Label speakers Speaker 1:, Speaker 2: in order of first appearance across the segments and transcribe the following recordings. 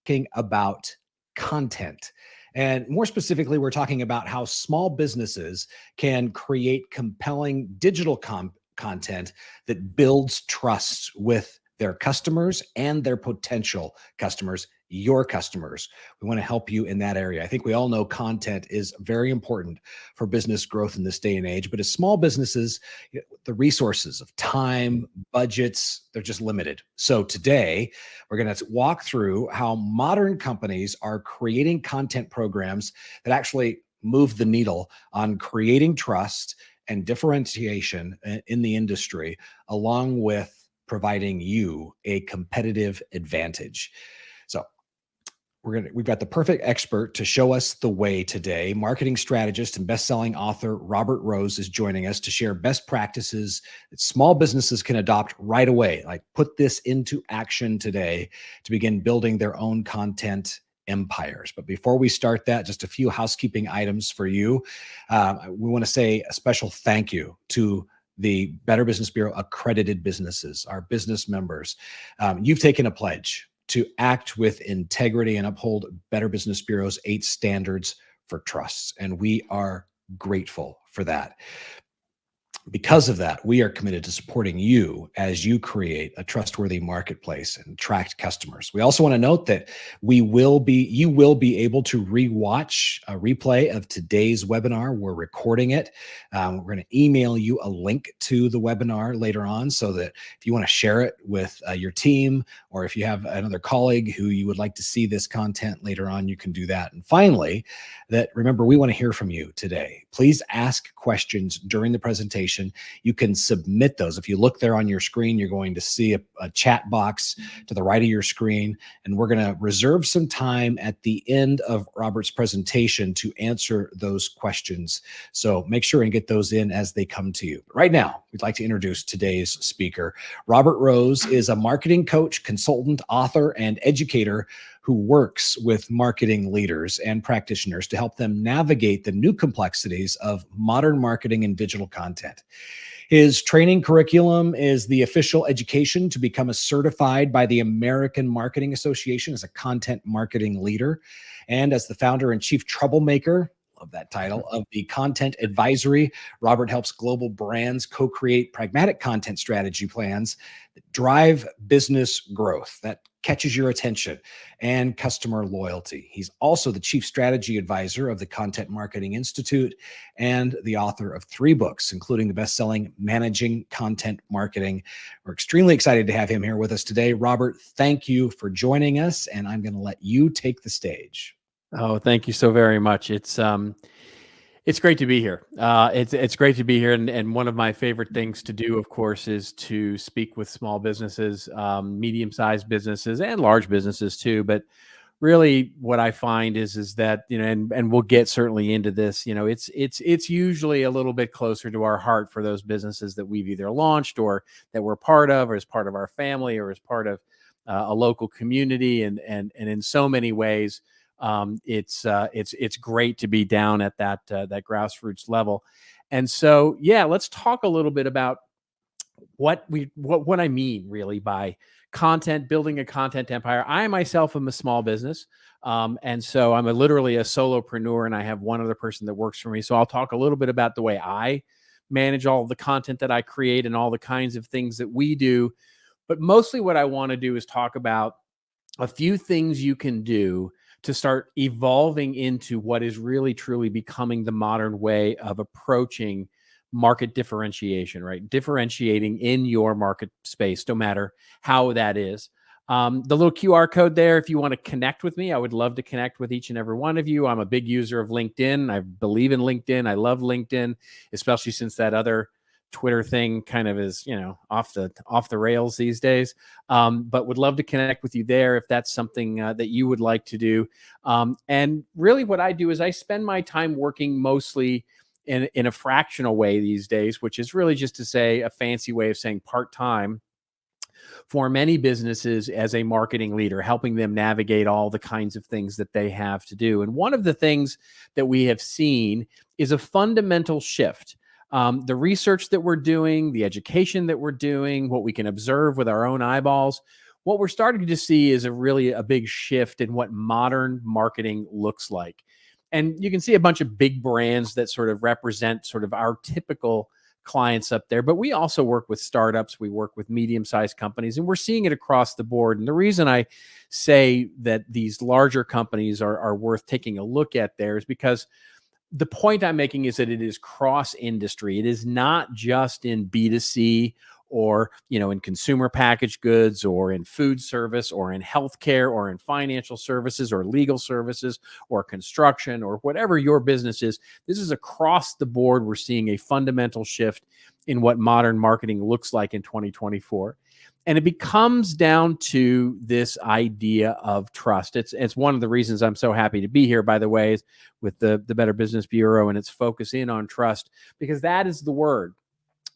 Speaker 1: talking about content. And more specifically, we're talking about how small businesses can create compelling digital content that builds trust with their customers and their potential customers, your customers. We want to help you in that area. I think we all know content is very important for business growth in this day and age, but as small businesses, the resources of time, budgets, they're just limited. So today, we're going to walk through how modern companies are creating content programs that actually move the needle on creating trust and differentiation in the industry, along with providing you a competitive advantage. So we've got the perfect expert to show us the way today. Marketing strategist and best-selling author Robert Rose is joining us to share best practices that small businesses can adopt right away. Like, put this into action today to begin building their own content empires. But before we start that, just a few housekeeping items for you. We want to say a special thank you to the Better Business Bureau accredited businesses, our business members. You've taken a pledge to act with integrity and uphold Better Business Bureau's 8 standards for trust. And we are grateful for that. Because of that, we are committed to supporting you as you create a trustworthy marketplace and attract customers. We also want to note that you will be able to rewatch a replay of today's webinar. We're recording it. We're going to email you a link to the webinar later on, so that if you want to share it with your team, or if you have another colleague who you would like to see this content later on, you can do that. And finally, remember, we want to hear from you today. Please ask questions during the presentation. You can submit those. If you look there on your screen, you're going to see a chat box to the right of your screen, and we're going to reserve some time at the end of Robert's presentation to answer those questions. So make sure and get those in as they come to you. Right now, we'd like to introduce today's speaker. Robert Rose is a marketing coach, consultant, author, and educator who works with marketing leaders and practitioners to help them navigate the new complexities of modern marketing and digital content. His training curriculum is the official education to become certified by the American Marketing Association as a content marketing leader. And as the founder and chief troublemaker, love that title, of the Content Advisory, Robert helps global brands co-create pragmatic content strategy plans that drive business growth, that catches your attention, and customer loyalty. He's also the chief strategy advisor of the Content Marketing Institute and the author of 3 books, including the best-selling Managing Content Marketing. We're extremely excited to have him here with us today. Robert, thank you for joining us, and I'm going to let you take the stage.
Speaker 2: Oh, thank you so very much. It's great to be here. It's great to be here, and one of my favorite things to do, of course, is to speak with small businesses, medium-sized businesses, and large businesses too. But really, what I find is that, and we'll get certainly into this. It's usually a little bit closer to our heart for those businesses that we've either launched or that we're part of, or as part of our family, or as part of a local community, and in so many ways. It's great to be down at that grassroots level. And so, let's talk a little bit about what I mean really by content, building a content empire. I myself am a small business. And so I'm literally a solopreneur, and I have one other person that works for me. So I'll talk a little bit about the way I manage all of the content that I create and all the kinds of things that we do. But mostly what I want to do is talk about a few things you can do to start evolving into what is really truly becoming the modern way of approaching market differentiation, right? Differentiating in your market space, no matter how that is. The little QR code there, if you want to connect with me, I would love to connect with each and every one of you. I'm a big user of LinkedIn. I believe in LinkedIn. I love LinkedIn, especially since that other Twitter thing kind of is, off the rails these days. But would love to connect with you there if that's something that you would like to do. And really what I do is I spend my time working mostly in a fractional way these days, which is really just to say a fancy way of saying part-time for many businesses as a marketing leader, helping them navigate all the kinds of things that they have to do. And one of the things that we have seen is a fundamental shift. The research that we're doing, the education that we're doing, what we can observe with our own eyeballs, what we're starting to see is a big shift in what modern marketing looks like. And you can see a bunch of big brands that sort of represent sort of our typical clients up there, but we also work with startups, we work with medium-sized companies, and we're seeing it across the board. And the reason I say that these larger companies are worth taking a look at there is because the point I'm making is that it is cross industry. It is not just in B2C or, in consumer packaged goods or in food service or in healthcare or in financial services or legal services or construction or whatever your business is. This is across the board. We're seeing a fundamental shift in what modern marketing looks like in 2024. And it becomes down to this idea of trust. It's one of the reasons I'm so happy to be here, by the way, with the Better Business Bureau and its focus in on trust, because that is the word.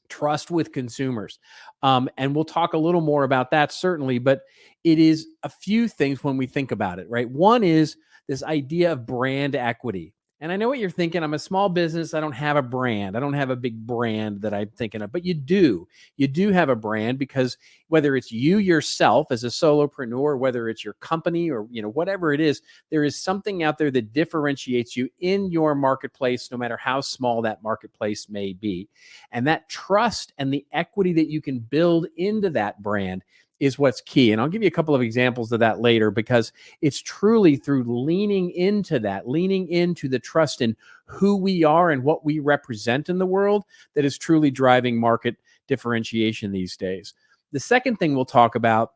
Speaker 2: Trust with consumers. And we'll talk a little more about that, certainly, but it is a few things when we think about it, right? One is this idea of brand equity. And I know what you're thinking. I'm a small business. I don't have a brand. I don't have a big brand that I'm thinking of, but you do. You do have a brand, because whether it's you yourself as a solopreneur, whether it's your company or, whatever it is, there is something out there that differentiates you in your marketplace, no matter how small that marketplace may be. And that trust and the equity that you can build into that brand is what's key. And I'll give you a couple of examples of that later, because it's truly through leaning into the trust in who we are and what we represent in the world that is truly driving market differentiation these days. The second thing we'll talk about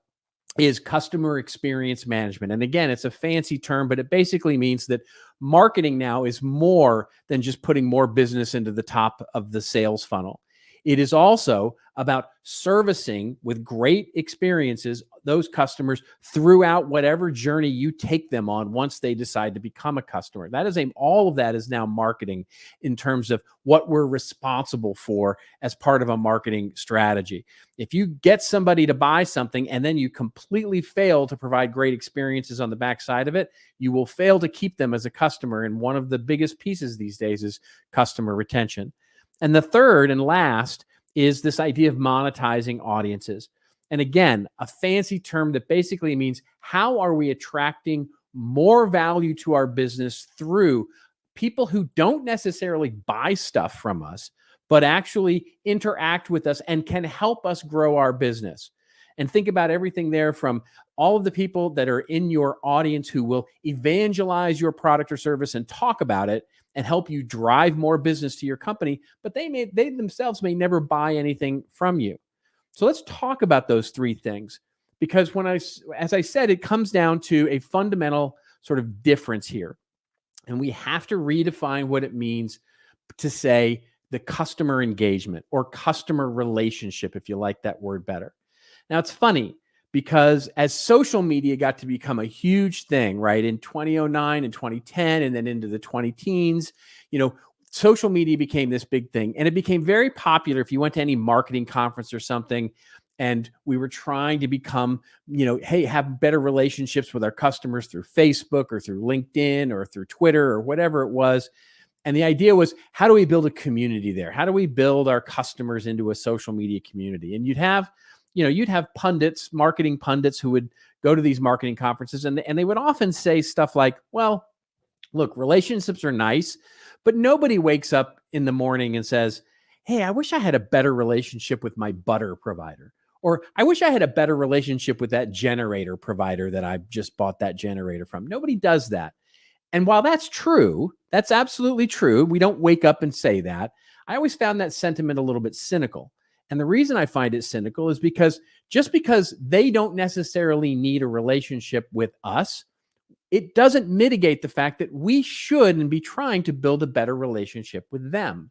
Speaker 2: is customer experience management. And again, it's a fancy term, but it basically means that marketing now is more than just putting more business into the top of the sales funnel. It is also about servicing with great experiences those customers throughout whatever journey you take them on once they decide to become a customer. All of that is now marketing in terms of what we're responsible for as part of a marketing strategy. If you get somebody to buy something and then you completely fail to provide great experiences on the backside of it, you will fail to keep them as a customer. And one of the biggest pieces these days is customer retention. And the third and last is this idea of monetizing audiences. And again, a fancy term that basically means, how are we attracting more value to our business through people who don't necessarily buy stuff from us, but actually interact with us and can help us grow our business? And think about everything there, from all of the people that are in your audience who will evangelize your product or service and talk about it and help you drive more business to your company, but they themselves may never buy anything from you. So let's talk about those three things, because as I said, it comes down to a fundamental sort of difference here. And we have to redefine what it means to say the customer engagement or customer relationship, if you like that word better. Now, it's funny, because as social media got to become a huge thing, right, in 2009 and 2010, and then into the 2010s, social media became this big thing. And it became very popular if you went to any marketing conference or something, and we were trying to become, have better relationships with our customers through Facebook or through LinkedIn or through Twitter or whatever it was. And the idea was, how do we build a community there? How do we build our customers into a social media community? And you'd have pundits, marketing pundits, who would go to these marketing conferences, and they would often say stuff like, well, look, relationships are nice, but nobody wakes up in the morning and says, hey, I wish I had a better relationship with my butter provider, or I wish I had a better relationship with that generator provider that I just bought that generator from. Nobody does that. And while that's true, that's absolutely true, we don't wake up and say that. I always found that sentiment a little bit cynical. And the reason I find it cynical is because just because they don't necessarily need a relationship with us, it doesn't mitigate the fact that we should and be trying to build a better relationship with them.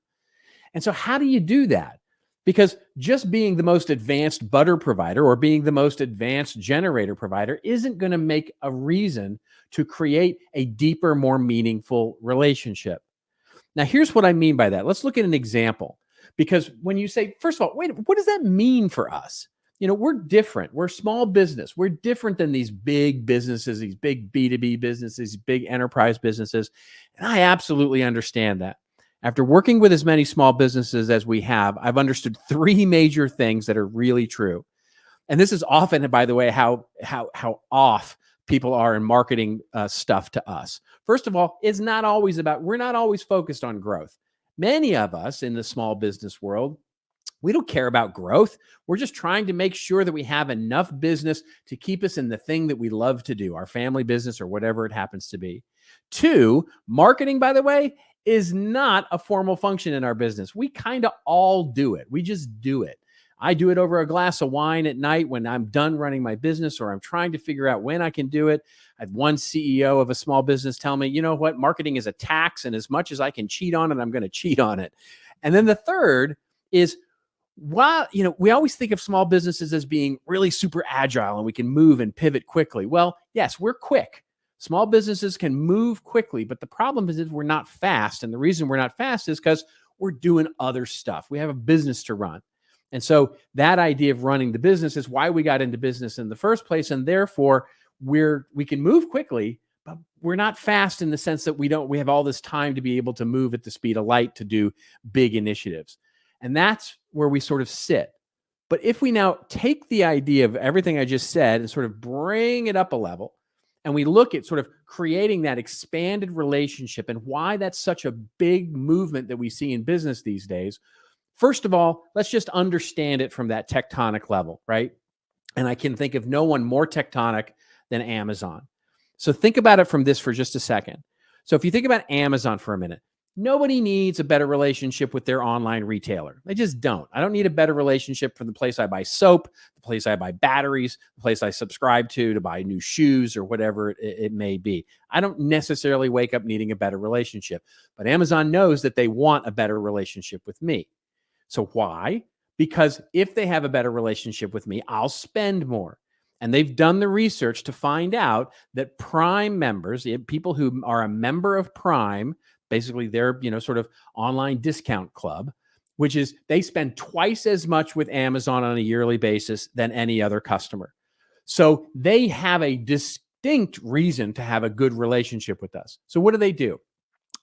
Speaker 2: And so how do you do that? Because just being the most advanced butter provider or being the most advanced generator provider isn't going to make a reason to create a deeper, more meaningful relationship. Now, here's what I mean by that. Let's look at an example. Because when you say, first of all, wait, what does that mean for us? We're different. We're small business. We're different than these big businesses, these big B2B businesses, big enterprise businesses. And I absolutely understand that. After working with as many small businesses as we have, I've understood three major things that are really true. And this is often, by the way, how off people are in marketing stuff to us. First of all, we're not always focused on growth. Many of us in the small business world, we don't care about growth. We're just trying to make sure that we have enough business to keep us in the thing that we love to do, our family business or whatever it happens to be. Two, marketing, by the way, is not a formal function in our business. We kind of all do it. We just do it. I do it over a glass of wine at night when I'm done running my business, or I'm trying to figure out when I can do it. I had one CEO of a small business tell me, you know what, marketing is a tax, and as much as I can cheat on it, I'm going to cheat on it. And then the third is, while, we always think of small businesses as being really super agile and we can move and pivot quickly. Well, yes, we're quick. Small businesses can move quickly, but the problem is we're not fast. And the reason we're not fast is because we're doing other stuff. We have a business to run. And so that idea of running the business is why we got into business in the first place. And therefore, we can move quickly, but we're not fast in the sense that we have all this time to be able to move at the speed of light to do big initiatives. And that's where we sort of sit. But if we now take the idea of everything I just said and sort of bring it up a level, and we look at sort of creating that expanded relationship and why that's such a big movement that we see in business these days, first of all, let's just understand it from that tectonic level, right? And I can think of no one more tectonic than Amazon. So think about it from this for just a second. So if you think about Amazon for a minute, nobody needs a better relationship with their online retailer. They just don't. I don't need a better relationship from the place I buy soap, the place I buy batteries, the place I subscribe to buy new shoes or whatever it may be. I don't necessarily wake up needing a better relationship, but Amazon knows that they want a better relationship with me. So why? Because if they have a better relationship with me, I'll spend more. And they've done the research to find out that Prime members, people who are a member of Prime, basically their, sort of online discount club, which is they spend twice as much with Amazon on a yearly basis than any other customer. So they have a distinct reason to have a good relationship with us. So what do?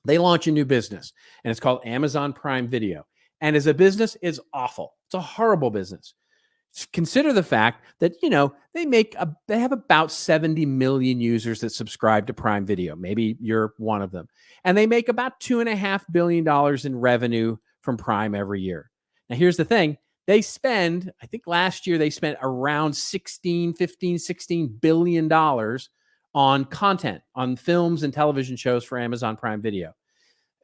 Speaker 2: They launch a new business, and it's called Amazon Prime Video. And as a business, it's awful. It's a horrible business. Consider the fact that, they have about 70 million users that subscribe to Prime Video. Maybe you're one of them. And they make about $2.5 billion in revenue from Prime every year. Now, here's the thing. They spend, I think last year they spent around $16 billion on content, on films and television shows for Amazon Prime Video.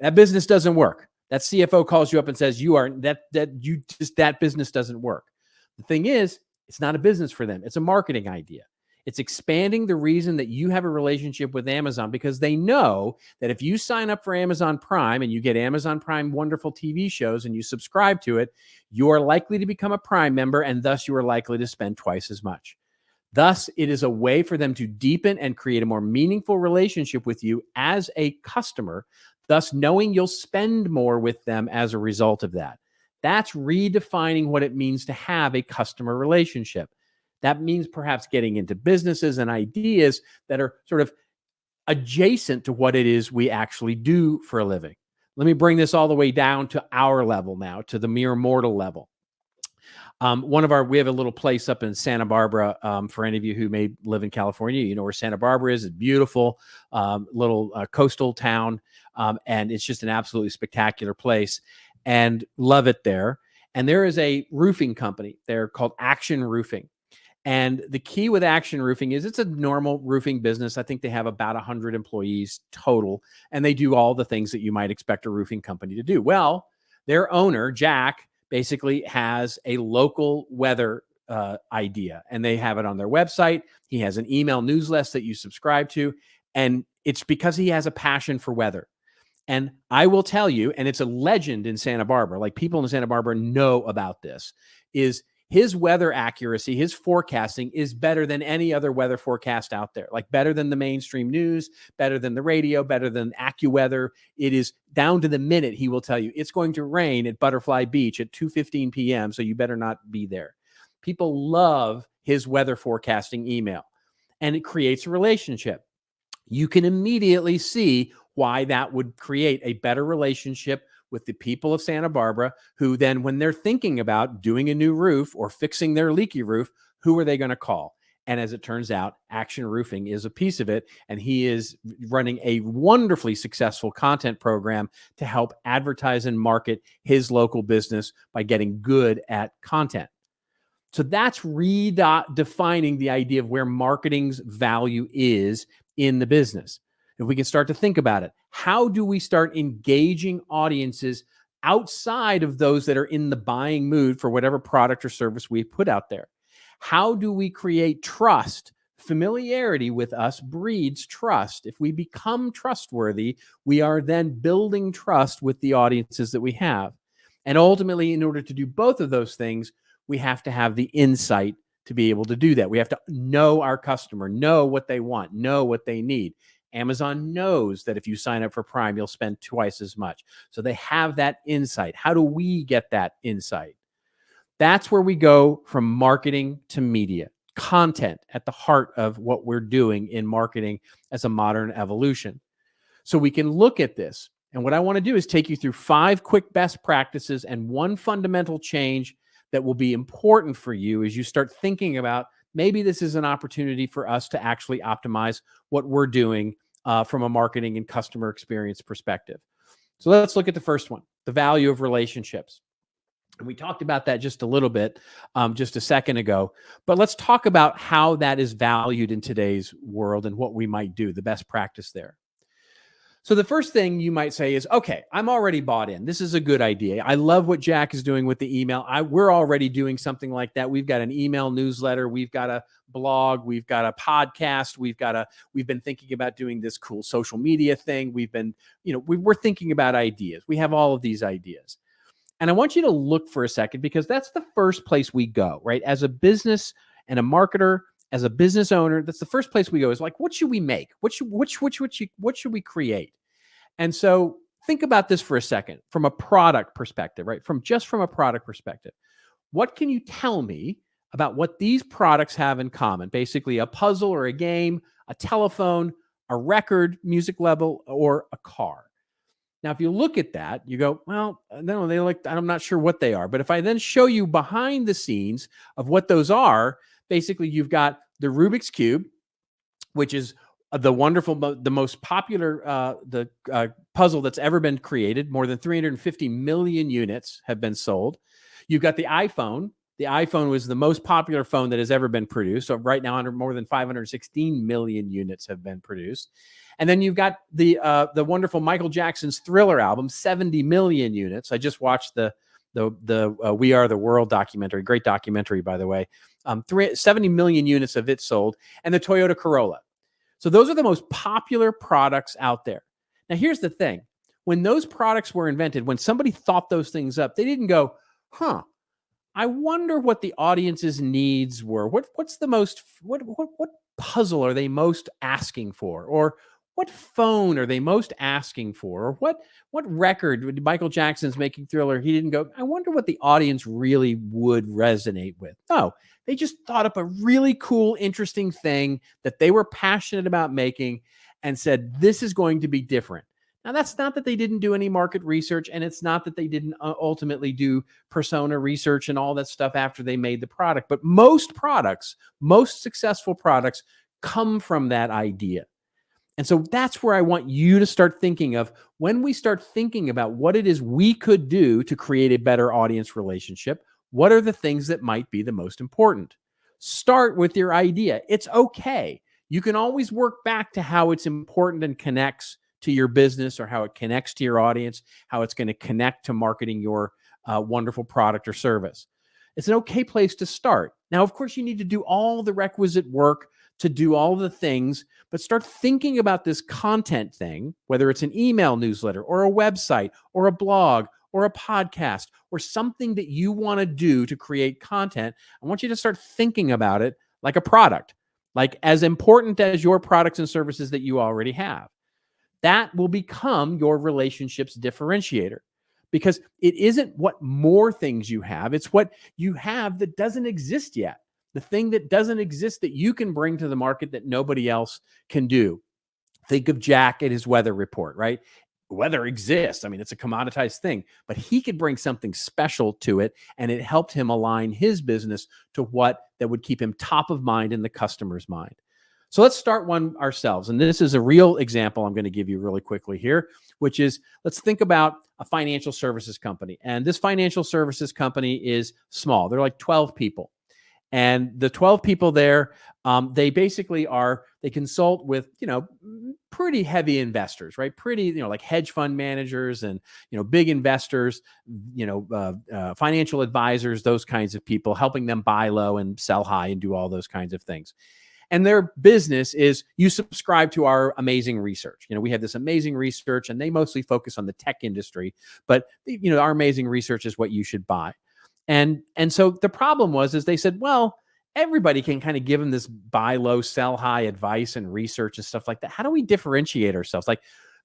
Speaker 2: That business doesn't work. That CFO calls you up and says, that business doesn't work. The thing is, it's not a business for them. It's a marketing idea. It's expanding the reason that you have a relationship with Amazon, because they know that if you sign up for Amazon Prime and you get Amazon Prime wonderful TV shows and you subscribe to it, you are likely to become a Prime member, and thus you are likely to spend twice as much. Thus, it is a way for them to deepen and create a more meaningful relationship with you as a customer, thus knowing you'll spend more with them as a result of that. That's redefining what it means to have a customer relationship. That means perhaps getting into businesses and ideas that are sort of adjacent to what it is we actually do for a living. Let me bring this all the way down to our level now, to the mere mortal level. We have a little place up in Santa Barbara. For any of you who may live in California, you know where Santa Barbara is. It's a beautiful little coastal town, and it's just an absolutely spectacular place, and love it there. And there is a roofing company. They're called Action Roofing. And the key with Action Roofing is it's a normal roofing business. I think they have about 100 employees total, and they do all the things that you might expect a roofing company to do. Well, their owner, Jack, basically has a local weather idea, and they have it on their website. He has an email newsletter that you subscribe to, and it's because he has a passion for weather. And I will tell you, and it's a legend in Santa Barbara, like people in Santa Barbara know about this, is his weather accuracy, his forecasting is better than any other weather forecast out there, like better than the mainstream news, better than the radio, better than AccuWeather. It is down to the minute. He will tell you it's going to rain at Butterfly Beach at 2:15 p.m., so you better not be there. People love his weather forecasting email, and it creates a relationship. You can immediately see why that would create a better relationship with the people of Santa Barbara, who then, when they're thinking about doing a new roof or fixing their leaky roof, Who are they going to call? And as it turns out, Action Roofing is a piece of it. And he is running a wonderfully successful content program to help advertise and market his local business by getting good at content. So that's redefining the idea of where marketing's value is in the business. If we can start to think about it, how do we start engaging audiences outside of those that are in the buying mood for whatever product or service we put out there? How do we create trust? Familiarity with us breeds trust. If we become trustworthy, we are then building trust with the audiences that we have. And ultimately, in order to do both of those things, we have to have the insight to be able to do that. We have to know our customer, know what they want, know what they need. Amazon knows that if you sign up for Prime, you'll spend twice as much. So they have that insight. How do we get that insight? That's where we go from marketing to media. Content at the heart of what we're doing in marketing as a modern evolution. So we can look at this. And what I want to do is take you through 5 quick best practices and one fundamental change that will be important for you as you start thinking about maybe this is an opportunity for us to actually optimize what we're doing from a marketing and customer experience perspective. So let's look at the first one, the value of relationships. And we talked about that just a little bit just a second ago, but let's talk about how that is valued in today's world and what we might do, the best practice there. So the first thing you might say is, okay, I'm already bought in. This is a good idea. I love what Jack is doing with the email. We're already doing something like that. We've got an email newsletter. We've got a blog. We've got a podcast. We've been thinking about doing this cool social media thing. We're thinking about ideas. We have all of these ideas. And I want you to look for a second because that's the first place we go, right? As a business and a marketer, as a business owner, that's the first place we go is like, what should we make? What should we create? And so think about this for a second from a product perspective, right? From a product perspective. What can you tell me about what these products have in common? Basically a puzzle or a game, a telephone, a record, music level, or a car. Now, if you look at that, you go, well, no, I'm not sure what they are. But if I then show you behind the scenes of what those are, basically you've got the Rubik's Cube, which is the most popular puzzle that's ever been created. More than 350 million units have been sold. You've got the iPhone. The iPhone was the most popular phone that has ever been produced. So right now, more than 516 million units have been produced. And then you've got the wonderful Michael Jackson's Thriller album, 70 million units. I just watched the We Are the World documentary, great documentary, by the way. 70 million units of it sold, and the Toyota Corolla. So those are the most popular products out there. Now, here's the thing. When those products were invented, when somebody thought those things up, they didn't go, I wonder what the audience's needs were. What puzzle are they most asking for? Or what phone are they most asking for? Or what record, Michael Jackson's making Thriller, he didn't go, I wonder what the audience really would resonate with. No, they just thought up a really cool, interesting thing that they were passionate about making and said, this is going to be different. Now, that's not that they didn't do any market research, and it's not that they didn't ultimately do persona research and all that stuff after they made the product. But most successful products come from that idea. And so that's where I want you to start thinking of when we start thinking about what it is we could do to create a better audience relationship. What are the things that might be the most important? Start with your idea. It's okay. You can always work back to how it's important and connects to your business or how it connects to your audience, how it's going to connect to marketing your wonderful product or service. It's an okay place to start. Now, of course, you need to do all the requisite work to do all the things, but start thinking about this content thing, whether it's an email newsletter or a website or a blog or a podcast or something that you want to do to create content. I want you to start thinking about it like a product, like as important as your products and services that you already have. That will become your relationships differentiator because it isn't what more things you have. It's what you have that doesn't exist yet. The thing that doesn't exist that you can bring to the market that nobody else can do. Think of Jack and his weather report, right? weather exists. I mean, it's a commoditized thing, but he could bring something special to it. And it helped him align his business to what that would keep him top of mind in the customer's mind. So let's start one ourselves. And this is a real example I'm going to give you really quickly here, which is, let's think about a financial services company. And this financial services company is small. They're like 12 people. And the 12 people there, they basically they consult with, pretty heavy investors, right? Pretty, like hedge fund managers and, big investors, financial advisors, those kinds of people, helping them buy low and sell high and do all those kinds of things. And their business is, you subscribe to our amazing research. We have this amazing research, and they mostly focus on the tech industry, but our amazing research is what you should buy. And so the problem is they said, well, everybody can kind of give them this buy low, sell high advice and research and stuff like that. How do we differentiate ourselves? Like,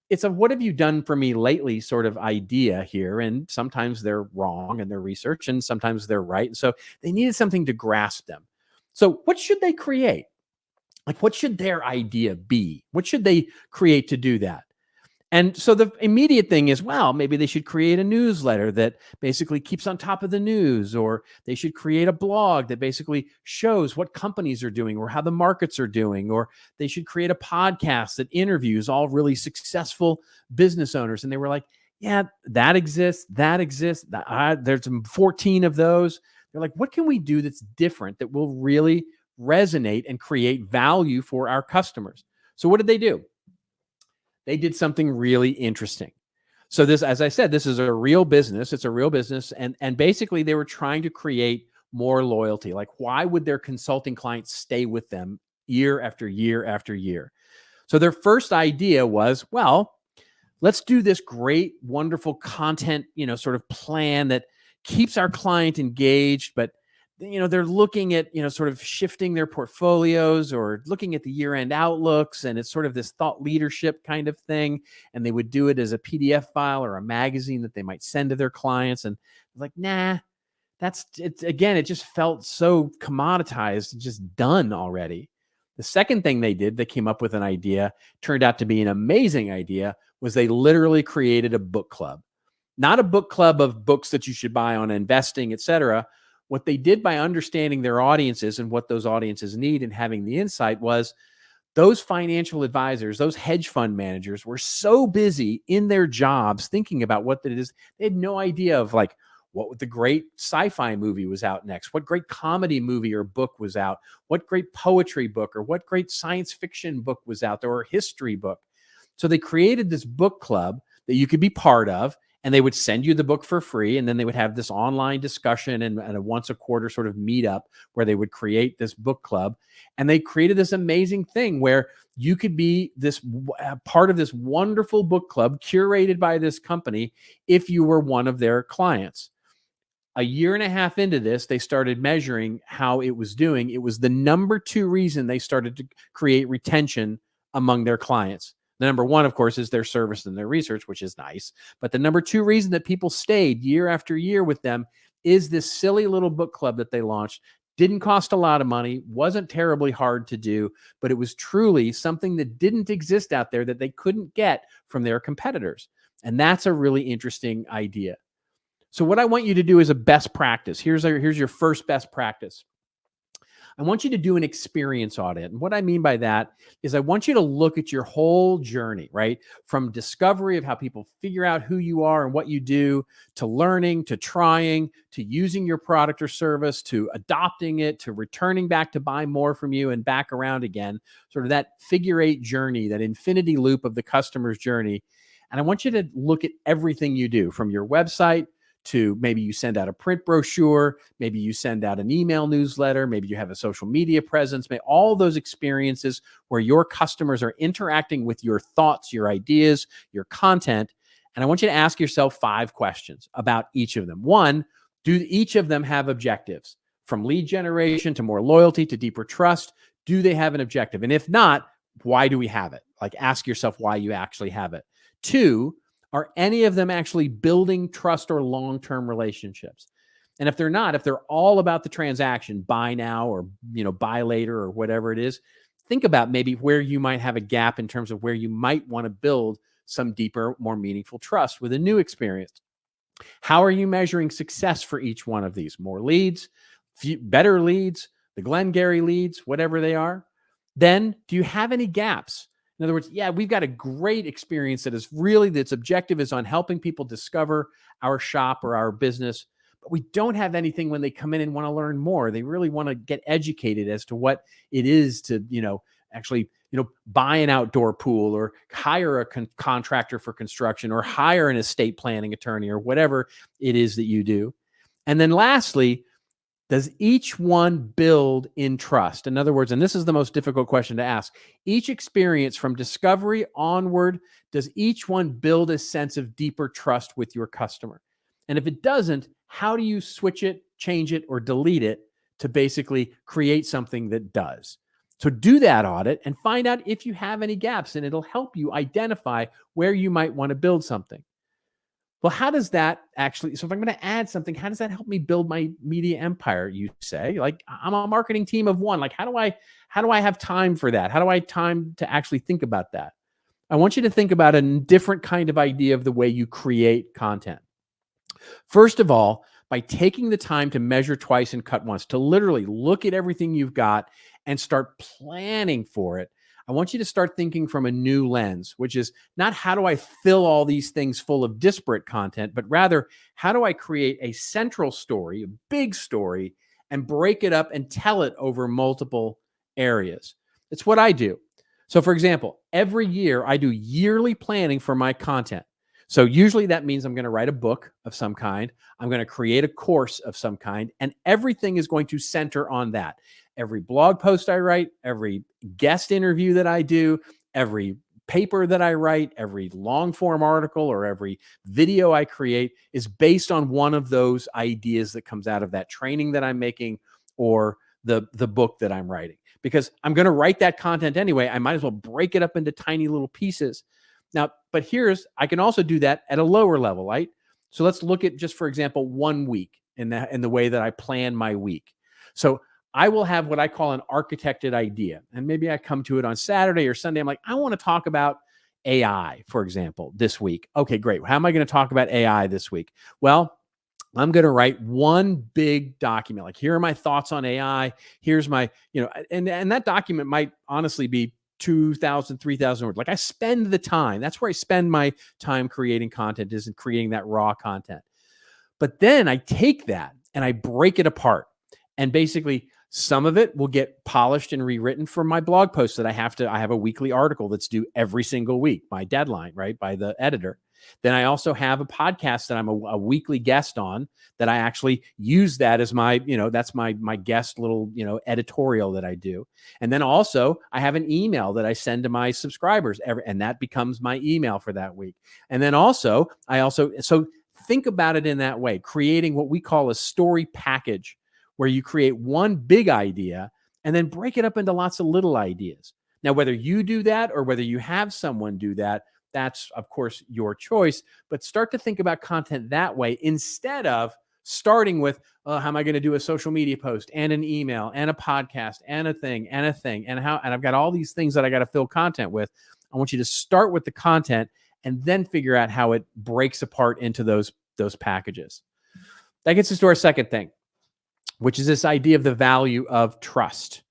Speaker 2: it's a what have you done for me lately sort of idea here. And sometimes they're wrong in their research and sometimes they're right. And so they needed something to grasp them. So what should they create? Like, what should their idea be? What should they create to do that? And so the immediate thing is, well, maybe they should create a newsletter that basically keeps on top of the news, or they should create a blog that basically shows what companies are doing or how the markets are doing, or they should create a podcast that interviews all really successful business owners. And they were like, yeah, that exists. There's 14 of those. They're like, what can we do that's different that will really resonate and create value for our customers? So what did they do? They did something really interesting. So this, as I said, this is a real business. It's a real business. And basically they were trying to create more loyalty. Like, why would their consulting clients stay with them year after year after year? So their first idea was, well, let's do this great, wonderful content, sort of plan that keeps our client engaged, but they're looking at, sort of shifting their portfolios or looking at the year-end outlooks. And it's sort of this thought leadership kind of thing. And they would do it as a PDF file or a magazine that they might send to their clients. And like, nah, it just felt so commoditized, just done already. The second thing they did, they came up with an idea, turned out to be an amazing idea, was they literally created a book club. Not a book club of books that you should buy on investing, etc. What they did by understanding their audiences and what those audiences need and having the insight was, those financial advisors, those hedge fund managers were so busy in their jobs thinking about what that is. They had no idea of like what the great sci-fi movie was out next, what great comedy movie or book was out, what great poetry book or what great science fiction book was out there, or history book. So they created this book club that you could be part of. And they would send you the book for free. And then they would have this online discussion and a once a quarter sort of meetup where they would create this book club. And they created this amazing thing where you could be this part of this wonderful book club curated by this company if you were one of their clients. A year and a half into this, they started measuring how it was doing. It was the number 2 reason they started to create retention among their clients. The number 1, of course, is their service and their research, which is nice. But the number 2 reason that people stayed year after year with them is this silly little book club that they launched. Didn't cost a lot of money, wasn't terribly hard to do, but it was truly something that didn't exist out there that they couldn't get from their competitors. And that's a really interesting idea. So what I want you to do is a best practice. Here's your first best practice. I want you to do an experience audit. And what I mean by that is I want you to look at your whole journey, right? From discovery of how people figure out who you are and what you do, to learning, to trying, to using your product or service, to adopting it, to returning back to buy more from you and back around again, sort of that figure 8 journey, that infinity loop of the customer's journey. And I want you to look at everything you do, from your website to maybe you send out a print brochure, maybe you send out an email newsletter, maybe you have a social media presence, all those experiences where your customers are interacting with your thoughts, your ideas, your content. And I want you to ask yourself 5 questions about each of them. 1, do each of them have objectives? From lead generation to more loyalty to deeper trust, do they have an objective? And if not, why do we have it? Like, ask yourself why you actually have it. 2, are any of them actually building trust or long-term relationships? And if they're not, if they're all about the transaction, buy now or buy later or whatever it is, think about maybe where you might have a gap in terms of where you might want to build some deeper, more meaningful trust with a new experience. How are you measuring success for each one of these? More leads, better leads, the Glengarry leads, whatever they are. Then, do you have any gaps? In other words, yeah, we've got a great experience that is really, its objective is on helping people discover our shop or our business, but we don't have anything when they come in and want to learn more. They really want to get educated as to what it is to, actually, buy an outdoor pool or hire a contractor for construction or hire an estate planning attorney or whatever it is that you do. And then lastly, does each one build in trust? In other words, and this is the most difficult question to ask, each experience from discovery onward, does each one build a sense of deeper trust with your customer? And if it doesn't, how do you switch it, change it, or delete it to basically create something that does? So do that audit and find out if you have any gaps, and it'll help you identify where you might want to build something. Well, how does that actually, so if I'm going to add something, how does that help me build my media empire? You say, like, I'm a marketing team of one. Like, how do I have time for that? How do I have time to actually think about that? I want you to think about a different kind of idea of the way you create content. First of all, by taking the time to measure twice and cut once, to literally look at everything you've got and start planning for it, I want you to start thinking from a new lens, which is not how do I fill all these things full of disparate content, but rather how do I create a central story, a big story, and break it up and tell it over multiple areas. It's what I do. So for example, every year I do yearly planning for my content. So usually that means I'm going to write a book of some kind. I'm going to create a course of some kind, and everything is going to center on that. Every blog post I write, every guest interview that I do, every paper that I write, every long form article, or every video I create is based on one of those ideas that comes out of that training that I'm making or the book that I'm writing. Because I'm going to write that content anyway, I might as well break it up into tiny little pieces. Now, but I can also do that at a lower level, right? So let's look at just, for example, 1 week in the way that I plan my week. So I will have what I call an architected idea. And maybe I come to it on Saturday or Sunday. I'm like, I want to talk about AI, for example, this week. Okay, great. How am I going to talk about AI this week? Well, I'm going to write one big document. Like, here are my thoughts on AI. Here's my, and that document might honestly be 2,000, 3,000 words. Like, I spend the time. That's where I spend my time creating content, is in creating that raw content. But then I take that and I break it apart. And basically, some of it will get polished and rewritten for my blog posts that I have a weekly article that's due every single week, my deadline, right, by the editor. Then I also have a podcast that I'm a weekly guest on, that I actually use that as my, that's my guest little, editorial that I do. And then also I have an email that I send to my subscribers and that becomes my email for that week. And then so think about it in that way, creating what we call a story package, where you create one big idea and then break it up into lots of little ideas. Now, whether you do that or whether you have someone do that, that's, of course, your choice. But start to think about content that way, instead of starting with, how am I going to do a social media post and an email and a podcast and a thing and I've got all these things that I got to fill content with. I want you to start with the content and then figure out how it breaks apart into those packages. That gets us to our second thing, which is this idea of the value of trust.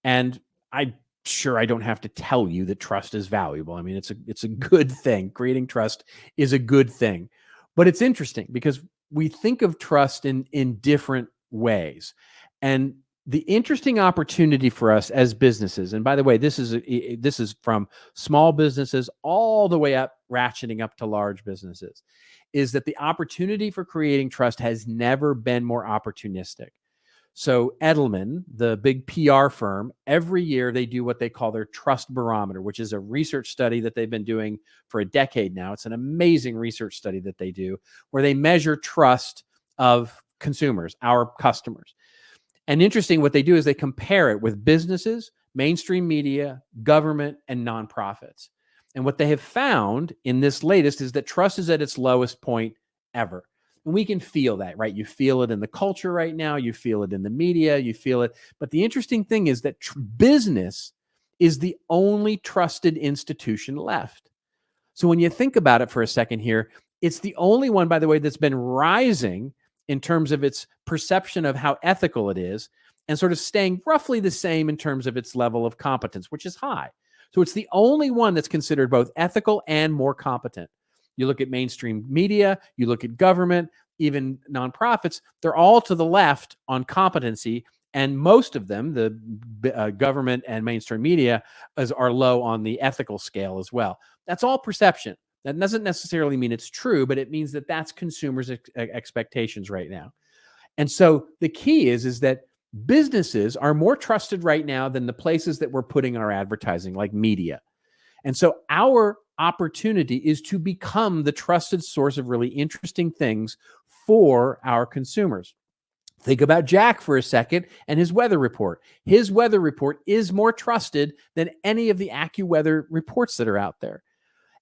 Speaker 2: And I'm sure I don't have to tell you that trust is valuable. I mean, it's a good thing. Creating trust is a good thing. But it's interesting because we think of trust in different ways. And the interesting opportunity for us as businesses, and by the way, this is from small businesses all the way up, ratcheting up to large businesses, is that the opportunity for creating trust has never been more opportunistic. So Edelman, the big PR firm, every year they do what they call their Trust Barometer, which is a research study that they've been doing for a decade now. It's an amazing research study that they do, where they measure trust of consumers, our customers. And interesting, what they do is they compare it with businesses, mainstream media, government, and nonprofits. And what they have found in this latest is that trust is at its lowest point ever. And we can feel that, right? You feel it in the culture right now. You feel it in the media. You feel it. But the interesting thing is that business is the only trusted institution left. So when you think about it for a second here, it's the only one, by the way, that's been rising in terms of its perception of how ethical it is and sort of staying roughly the same in terms of its level of competence, which is high. So it's the only one that's considered both ethical and more competent. You look at mainstream media, you look at government, even nonprofits, they're all to the left on competency. And most of them, the government and mainstream media, are low on the ethical scale as well. That's all perception. That doesn't necessarily mean it's true, but it means that that's consumers' expectations right now. And so the key is that businesses are more trusted right now than the places that we're putting our advertising, like media. And so our opportunity is to become the trusted source of really interesting things for our consumers. Think about Jack for a second and his weather report. His weather report is more trusted than any of the AccuWeather reports that are out there.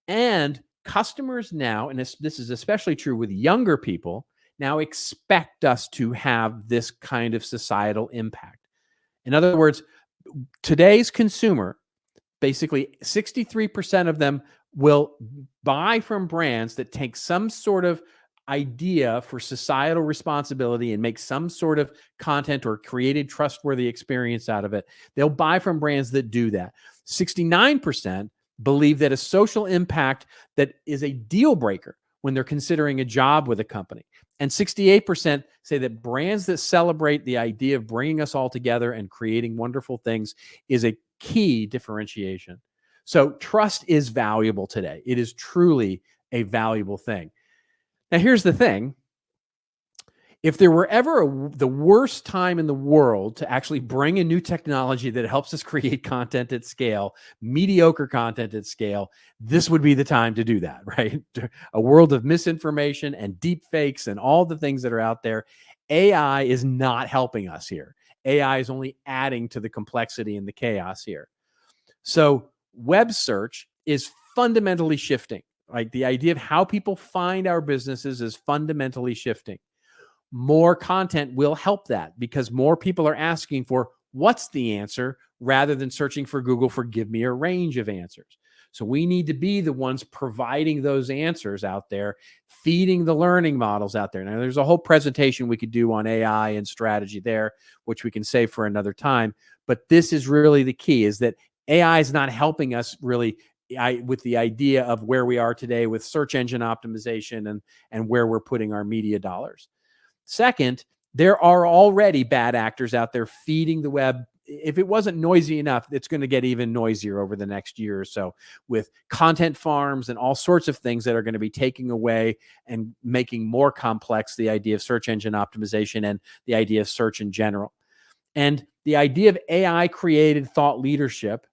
Speaker 2: And customers now, and this is especially true with younger people, now expect us to have this kind of societal impact. In other words, today's consumer, basically 63% of them will buy from brands that take some sort of idea for societal responsibility and make some sort of content or created trustworthy experience out of it. They'll buy from brands that do that. 69% believe that a social impact that is a deal breaker when they're considering a job with a company. And 68% say that brands that celebrate the idea of bringing us all together and creating wonderful things is a key differentiation. So trust is valuable today. It is truly a valuable thing. Now, here's the thing. If there were ever the worst time in the world to actually bring a new technology that helps us create content at scale, mediocre content at scale, this would be the time to do that, right? A world of misinformation and deep fakes and all the things that are out there. AI is not helping us here. AI is only adding to the complexity and the chaos here. So web search is fundamentally shifting. Like the idea of how people find our businesses is fundamentally shifting. More content will help that because more people are asking for what's the answer rather than searching for Google for give me a range of answers. So we need to be the ones providing those answers out there, feeding the learning models out there. Now, there's a whole presentation we could do on AI and strategy there, which we can save for another time. But this is really the key, is that AI is not helping us really with the idea of where we are today with search engine optimization and where we're putting our media dollars. Second, there are already bad actors out there feeding the web. If it wasn't noisy enough, it's going to get even noisier over the next year or so with content farms and all sorts of things that are going to be taking away and making more complex the idea of search engine optimization and the idea of search in general. And the idea of AI created thought leadership,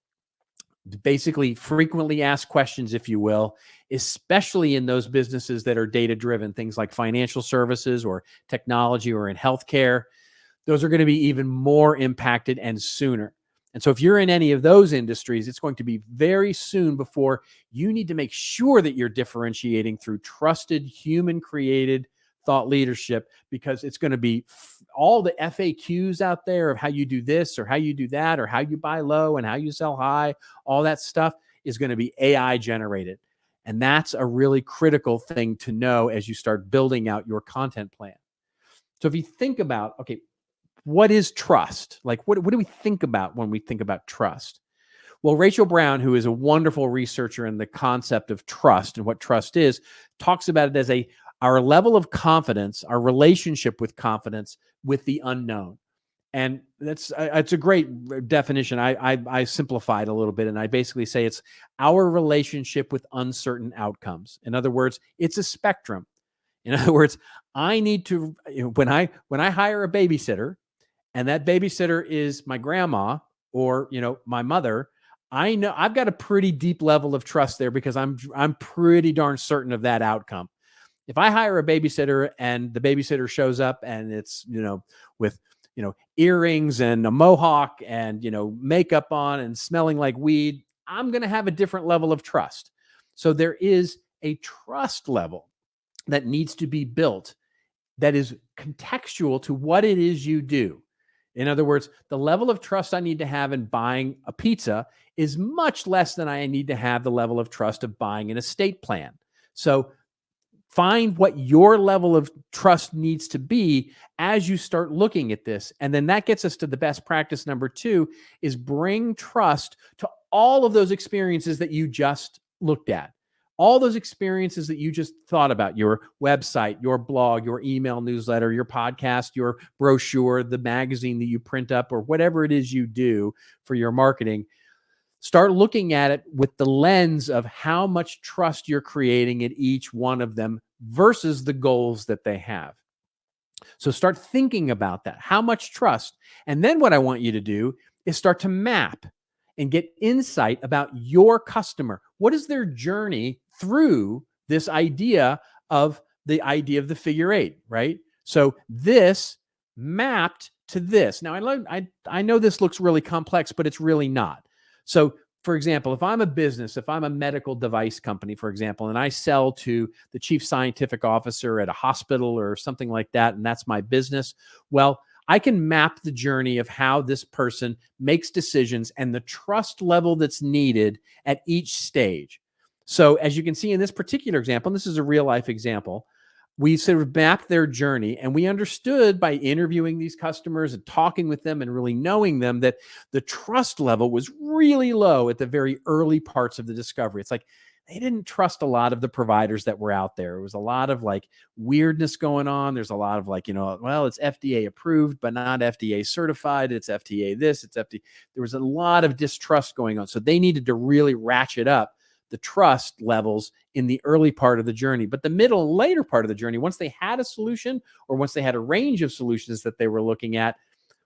Speaker 2: basically frequently asked questions, if you will, especially in those businesses that are data-driven, things like financial services or technology or in healthcare, those are going to be even more impacted and sooner. And so if you're in any of those industries, it's going to be very soon before you need to make sure that you're differentiating through trusted human-created thought leadership, because it's going to be all the FAQs out there of how you do this or how you do that or how you buy low and how you sell high. All that stuff is going to be AI generated. And that's a really critical thing to know as you start building out your content plan. So if you think about, okay, what is trust? Like, what do we think about when we think about trust? Well, Rachel Brown, who is a wonderful researcher in the concept of trust and what trust is, talks about it as our level of confidence, our relationship with confidence with the unknown. And it's a great definition. I simplified a little bit, and I basically say it's our relationship with uncertain outcomes. In other words, it's a spectrum. In other words, I need to, when I hire a babysitter, and that babysitter is my grandma or my mother, I know I've got a pretty deep level of trust there because I'm pretty darn certain of that outcome. If I hire a babysitter and the babysitter shows up and it's, with, earrings and a mohawk and, makeup on and smelling like weed, I'm going to have a different level of trust. So there is a trust level that needs to be built that is contextual to what it is you do. In other words, the level of trust I need to have in buying a pizza is much less than I need to have the level of trust of buying an estate plan. So find what your level of trust needs to be as you start looking at this. And then that gets us to the best practice number 2 is bring trust to all of those experiences that you just looked at. All those experiences that you just thought about, your website, your blog, your email newsletter, your podcast, your brochure, the magazine that you print up, or whatever it is you do for your marketing. Start looking at it with the lens of how much trust you're creating at each one of them versus the goals that they have. So start thinking about that. How much trust? And then what I want you to do is start to map and get insight about your customer. What is their journey through this idea of the figure 8, right? So this mapped to this. Now I know this looks really complex, but it's really not. So, for example, if I'm a business, if I'm a medical device company, for example, and I sell to the chief scientific officer at a hospital or something like that, and that's my business, well, I can map the journey of how this person makes decisions and the trust level that's needed at each stage. So, as you can see in this particular example, and this is a real life example, we sort of mapped their journey, and we understood by interviewing these customers and talking with them and really knowing them that the trust level was really low at the very early parts of the discovery. It's like they didn't trust a lot of the providers that were out there. It was a lot of like weirdness going on. There's a lot of like, well, it's FDA approved, but not FDA certified. It's FDA this, it's FDA. There was a lot of distrust going on. So they needed to really ratchet up the trust levels in the early part of the journey. But the middle and later part of the journey, once they had a solution or once they had a range of solutions that they were looking at,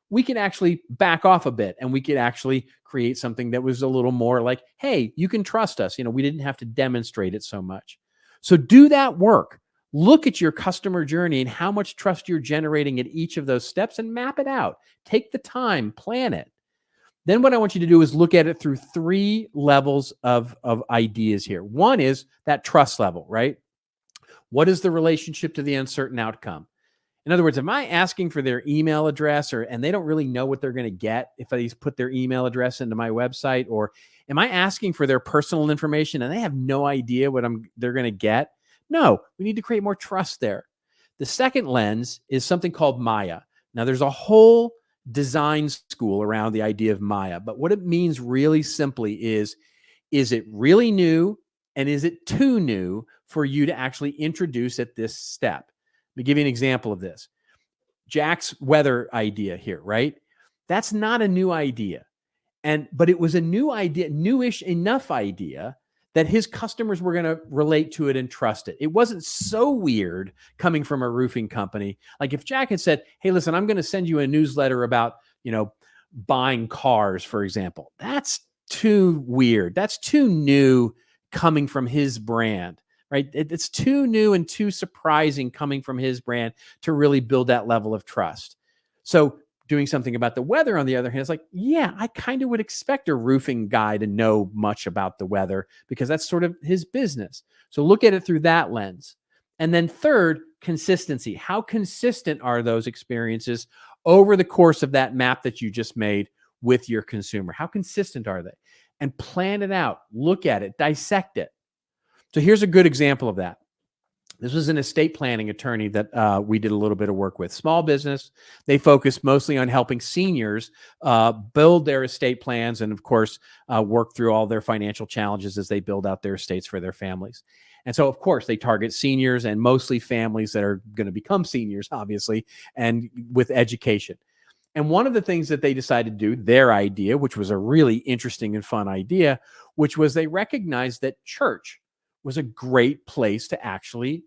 Speaker 2: we could actually back off a bit and we could actually create something that was a little more like, hey, you can trust us. We didn't have to demonstrate it so much. So do that work. Look at your customer journey and how much trust you're generating at each of those steps and map it out. Take the time, plan it. Then what I want you to do is look at it through 3 levels of ideas here. One is that trust level, right? What is the relationship to the uncertain outcome? In other words, am I asking for their email address and they don't really know what they're going to get if I put their email address into my website? Or am I asking for their personal information and they have no idea what they're going to get? No, we need to create more trust there. The second lens is something called Maya. Now, there's a whole design school around the idea of Maya, but what it means really simply is it really new and is it too new for you to actually introduce at this step? Let me give you an example of this. Jack's weather idea here, right? That's not a new idea. But it was a new idea, newish enough idea that his customers were going to relate to it and trust it. It wasn't so weird coming from a roofing company. Like if Jack had said, hey, listen, I'm going to send you a newsletter about, buying cars, for example. That's too weird. That's too new coming from his brand, right? It's too new and too surprising coming from his brand to really build that level of trust. So doing something about the weather, on the other hand, is like, yeah, I kind of would expect a roofing guy to know much about the weather because that's sort of his business. So look at it through that lens. And then third, consistency. How consistent are those experiences over the course of that map that you just made with your consumer? How consistent are they? And plan it out, look at it, dissect it. So here's a good example of that. This was an estate planning attorney that we did a little bit of work with. Small business. They focused mostly on helping seniors build their estate plans and, of course, work through all their financial challenges as they build out their estates for their families. And so, of course, they target seniors and mostly families that are going to become seniors, obviously, and with education. And one of the things that they decided to do, their idea, which was a really interesting and fun idea, which was they recognized that church was a great place to actually,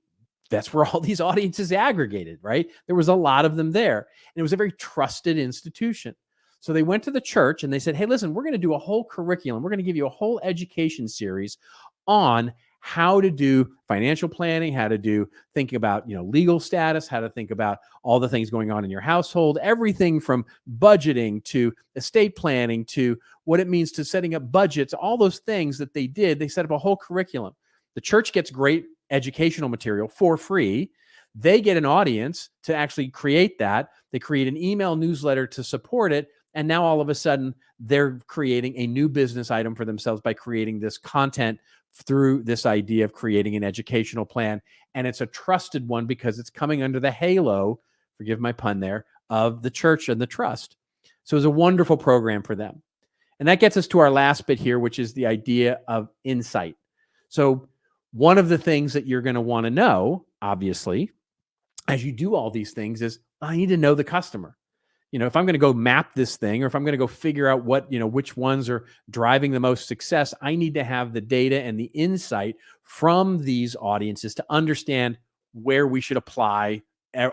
Speaker 2: that's where all these audiences aggregated, right? There was a lot of them there. And it was a very trusted institution. So they went to the church and they said, hey, listen, we're going to do a whole curriculum. We're going to give you a whole education series on how to do financial planning, how to do thinking about, legal status, how to think about all the things going on in your household, everything from budgeting to estate planning to what it means to setting up budgets, all those things that they did. They set up a whole curriculum. The church gets great educational material for free. They get an audience to actually create that. They create an email newsletter to support it. And now all of a sudden, they're creating a new business item for themselves by creating this content through this idea of creating an educational plan. And it's a trusted one because it's coming under the halo, forgive my pun there, of the church and the trust. So it's a wonderful program for them. And that gets us to our last bit here, which is the idea of insight. So one of the things that you're going to want to know, obviously, as you do all these things is I need to know the customer. If I'm going to go map this thing, or if I'm going to go figure out which ones are driving the most success, I need to have the data and the insight from these audiences to understand where we should apply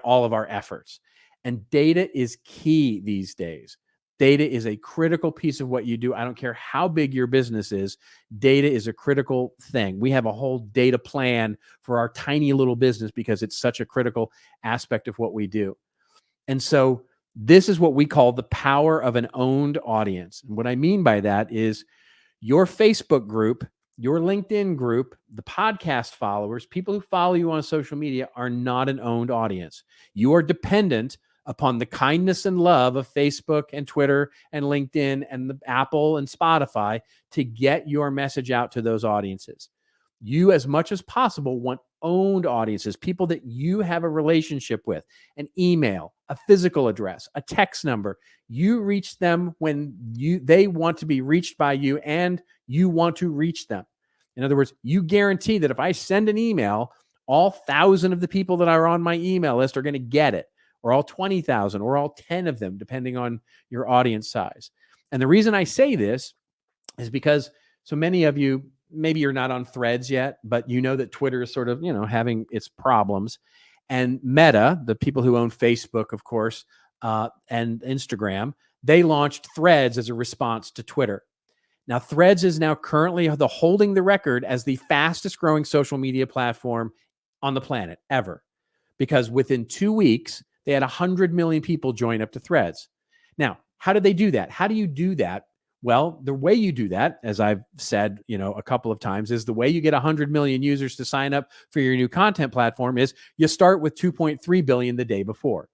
Speaker 2: all of our efforts. And data is key these days. Data is a critical piece of what you do. I don't care how big your business is. Data is a critical thing. We have a whole data plan for our tiny little business because it's such a critical aspect of what we do. And so this is what we call the power of an owned audience. And what I mean by that is your Facebook group, your LinkedIn group, the podcast followers, people who follow you on social media are not an owned audience. You are dependent upon the kindness and love of Facebook and Twitter and LinkedIn and the Apple and Spotify to get your message out to those audiences. You, as much as possible, want owned audiences, people that you have a relationship with, an email, a physical address, a text number. You reach them when they want to be reached by you and you want to reach them. In other words, you guarantee that if I send an email, all 1,000 of the people that are on my email list are going to get it, or all 20,000, or all 10 of them, depending on your audience size. And the reason I say this is because so many of you, maybe you're not on Threads yet, but you know that Twitter is sort of, having its problems. And Meta, the people who own Facebook, of course, and Instagram, they launched Threads as a response to Twitter. Now, Threads is now currently holding the record as the fastest growing social media platform on the planet ever, because within 2 weeks, they had 100 million people join up to Threads. Now, how did they do that? How do you do that? Well, the way you do that, as I've said, a couple of times, is the way you get 100 million users to sign up for your new content platform is you start with 2.3 billion the day before.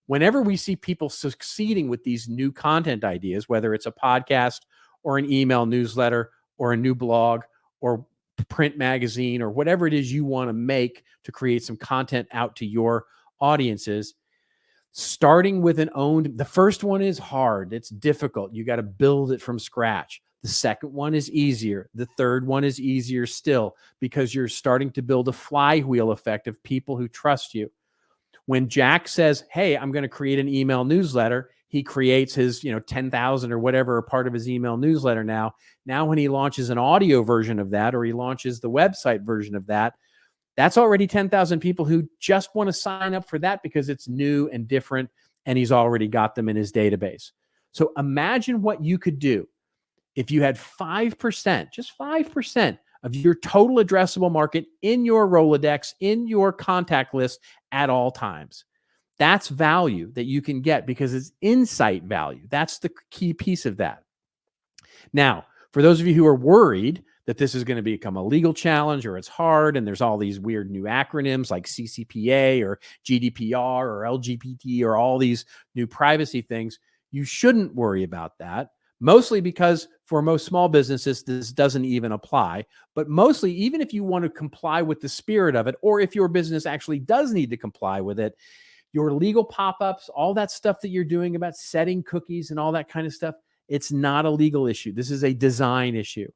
Speaker 2: Whenever we see people succeeding with these new content ideas, whether it's a podcast or an email newsletter or a new blog or print magazine or whatever it is you want to make to create some content out to your audiences, starting with the first one is hard. It's difficult. You got to build it from scratch. The second one is easier. The third one is easier still because you're starting to build a flywheel effect of people who trust you. When Jack says, hey, I'm going to create an email newsletter, he creates his, 10,000 or whatever are part of his email newsletter now. Now, when he launches an audio version of that, or he launches the website version of that, that's already 10,000 people who just want to sign up for that because it's new and different, and he's already got them in his database. So imagine what you could do if you had 5%, just 5% of your total addressable market in your Rolodex, in your contact list at all times. That's value that you can get because it's insight value. That's the key piece of that. Now, for those of you who are worried that this is going to become a legal challenge or it's hard and there's all these weird new acronyms like CCPA or GDPR or LGBT or all these new privacy things, you shouldn't worry about that. Mostly because for most small businesses, this doesn't even apply. But mostly, even if you want to comply with the spirit of it, or if your business actually does need to comply with it, your legal pop-ups, all that stuff that you're doing about setting cookies and all that kind of stuff, it's not a legal issue. This is a design issue.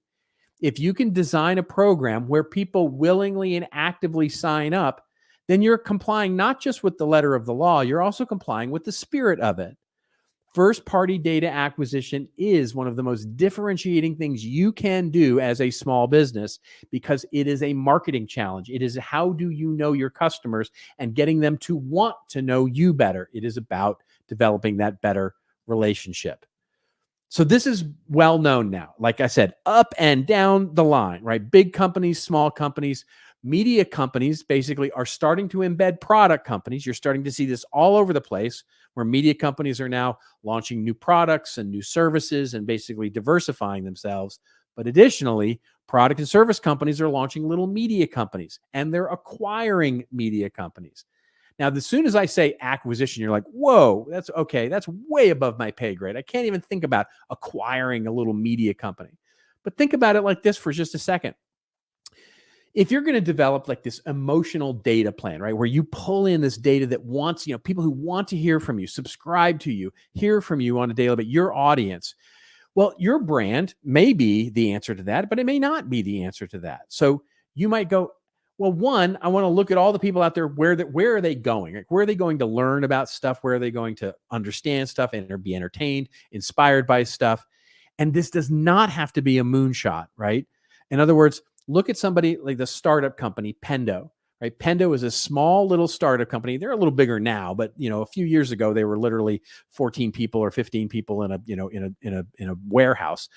Speaker 2: If you can design a program where people willingly and actively sign up, then you're complying not just with the letter of the law, you're also complying with the spirit of it. First-party data acquisition is one of the most differentiating things you can do as a small business because it is a marketing challenge. It is how do you know your customers and getting them to want to know you better. It is about developing that better relationship. So this is well known now. Like I said, up and down the line, right? Big companies, small companies, media companies basically are starting to embed product companies. You're starting to see this all over the place where media companies are now launching new products and new services and basically diversifying themselves. But additionally, product and service companies are launching little media companies and they're acquiring media companies. Now, as soon as I say acquisition, you're like, whoa, that's okay. That's way above my pay grade. I can't even think about acquiring a little media company. But think about it like this for just a second. If you're going to develop like this emotional data plan, right, where you pull in this data that wants, people who want to hear from you, subscribe to you, hear from you on a daily basis, your audience, well, your brand may be the answer to that, but it may not be the answer to that. So you might go, well, one, I want to look at all the people out there. Where are they going? Like, where are they going to learn about stuff? Where are they going to understand stuff and be entertained, inspired by stuff? And this does not have to be a moonshot, right? In other words, look at somebody like the startup company, Pendo, right? Pendo is a small little startup company. They're a little bigger now, but a few years ago, they were literally 14 people or 15 people in a warehouse.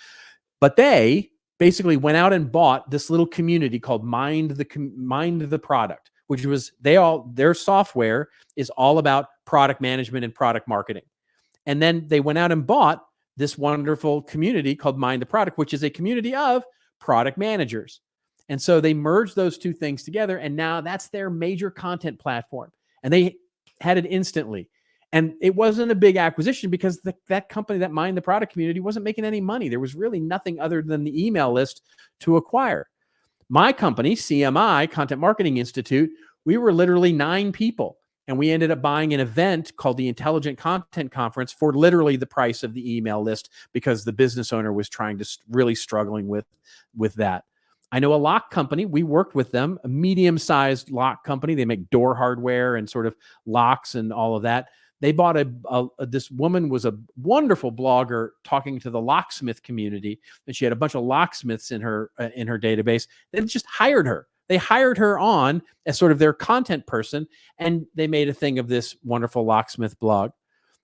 Speaker 2: But they basically went out and bought this little community called Mind the Product, which was their software is all about product management and product marketing. And then they went out and bought this wonderful community called Mind the Product, which is a community of product managers. And so they merged those two things together, and now that's their major content platform. And they had it instantly. And it wasn't a big acquisition because that company, that Mind the Product community, wasn't making any money. There was really nothing other than the email list to acquire. My company, CMI, Content Marketing Institute, we were literally 9 people. And we ended up buying an event called the Intelligent Content Conference for literally the price of the email list because the business owner was really struggling with that. I know a lock company. We worked with them, a medium-sized lock company. They make door hardware and sort of locks and all of that. They bought this woman was a wonderful blogger talking to the locksmith community, and she had a bunch of locksmiths in her database. They just hired her. They hired her on as sort of their content person, and they made a thing of this wonderful locksmith blog.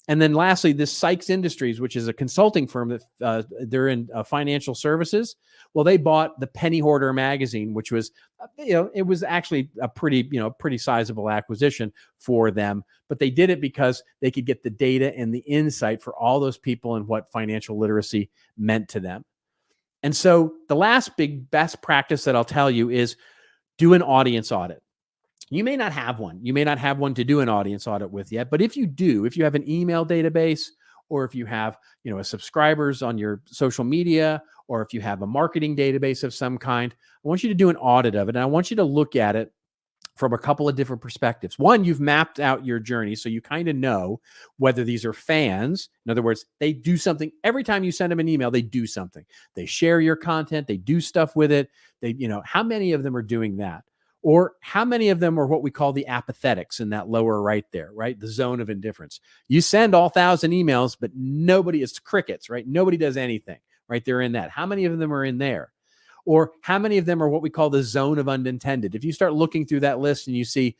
Speaker 2: And then lastly, this Sykes Industries, which is a consulting firm that they're in financial services. Well, they bought the Penny Hoarder magazine, which was, it was actually a pretty sizable acquisition for them. But they did it because they could get the data and the insight for all those people and what financial literacy meant to them. And so the last big best practice that I'll tell you is do an audience audit. You may not have one. You may not have one to do an audience audit with yet, but if you do, if you have an email database, or if you have, a subscribers on your social media, or if you have a marketing database of some kind, I want you to do an audit of it. And I want you to look at it from a couple of different perspectives. One, you've mapped out your journey, so you kind of know whether these are fans. In other words, they do something every time you send them an email. They do something. They share your content. They do stuff with it. How many of them are doing that? Or how many of them are what we call the apathetics in that lower right there, right? The zone of indifference. You send all 1,000 emails, but nobody, it's crickets, right? Nobody does anything, right? They're in that. How many of them are in there? Or how many of them are what we call the zone of unintended? If you start looking through that list and you see,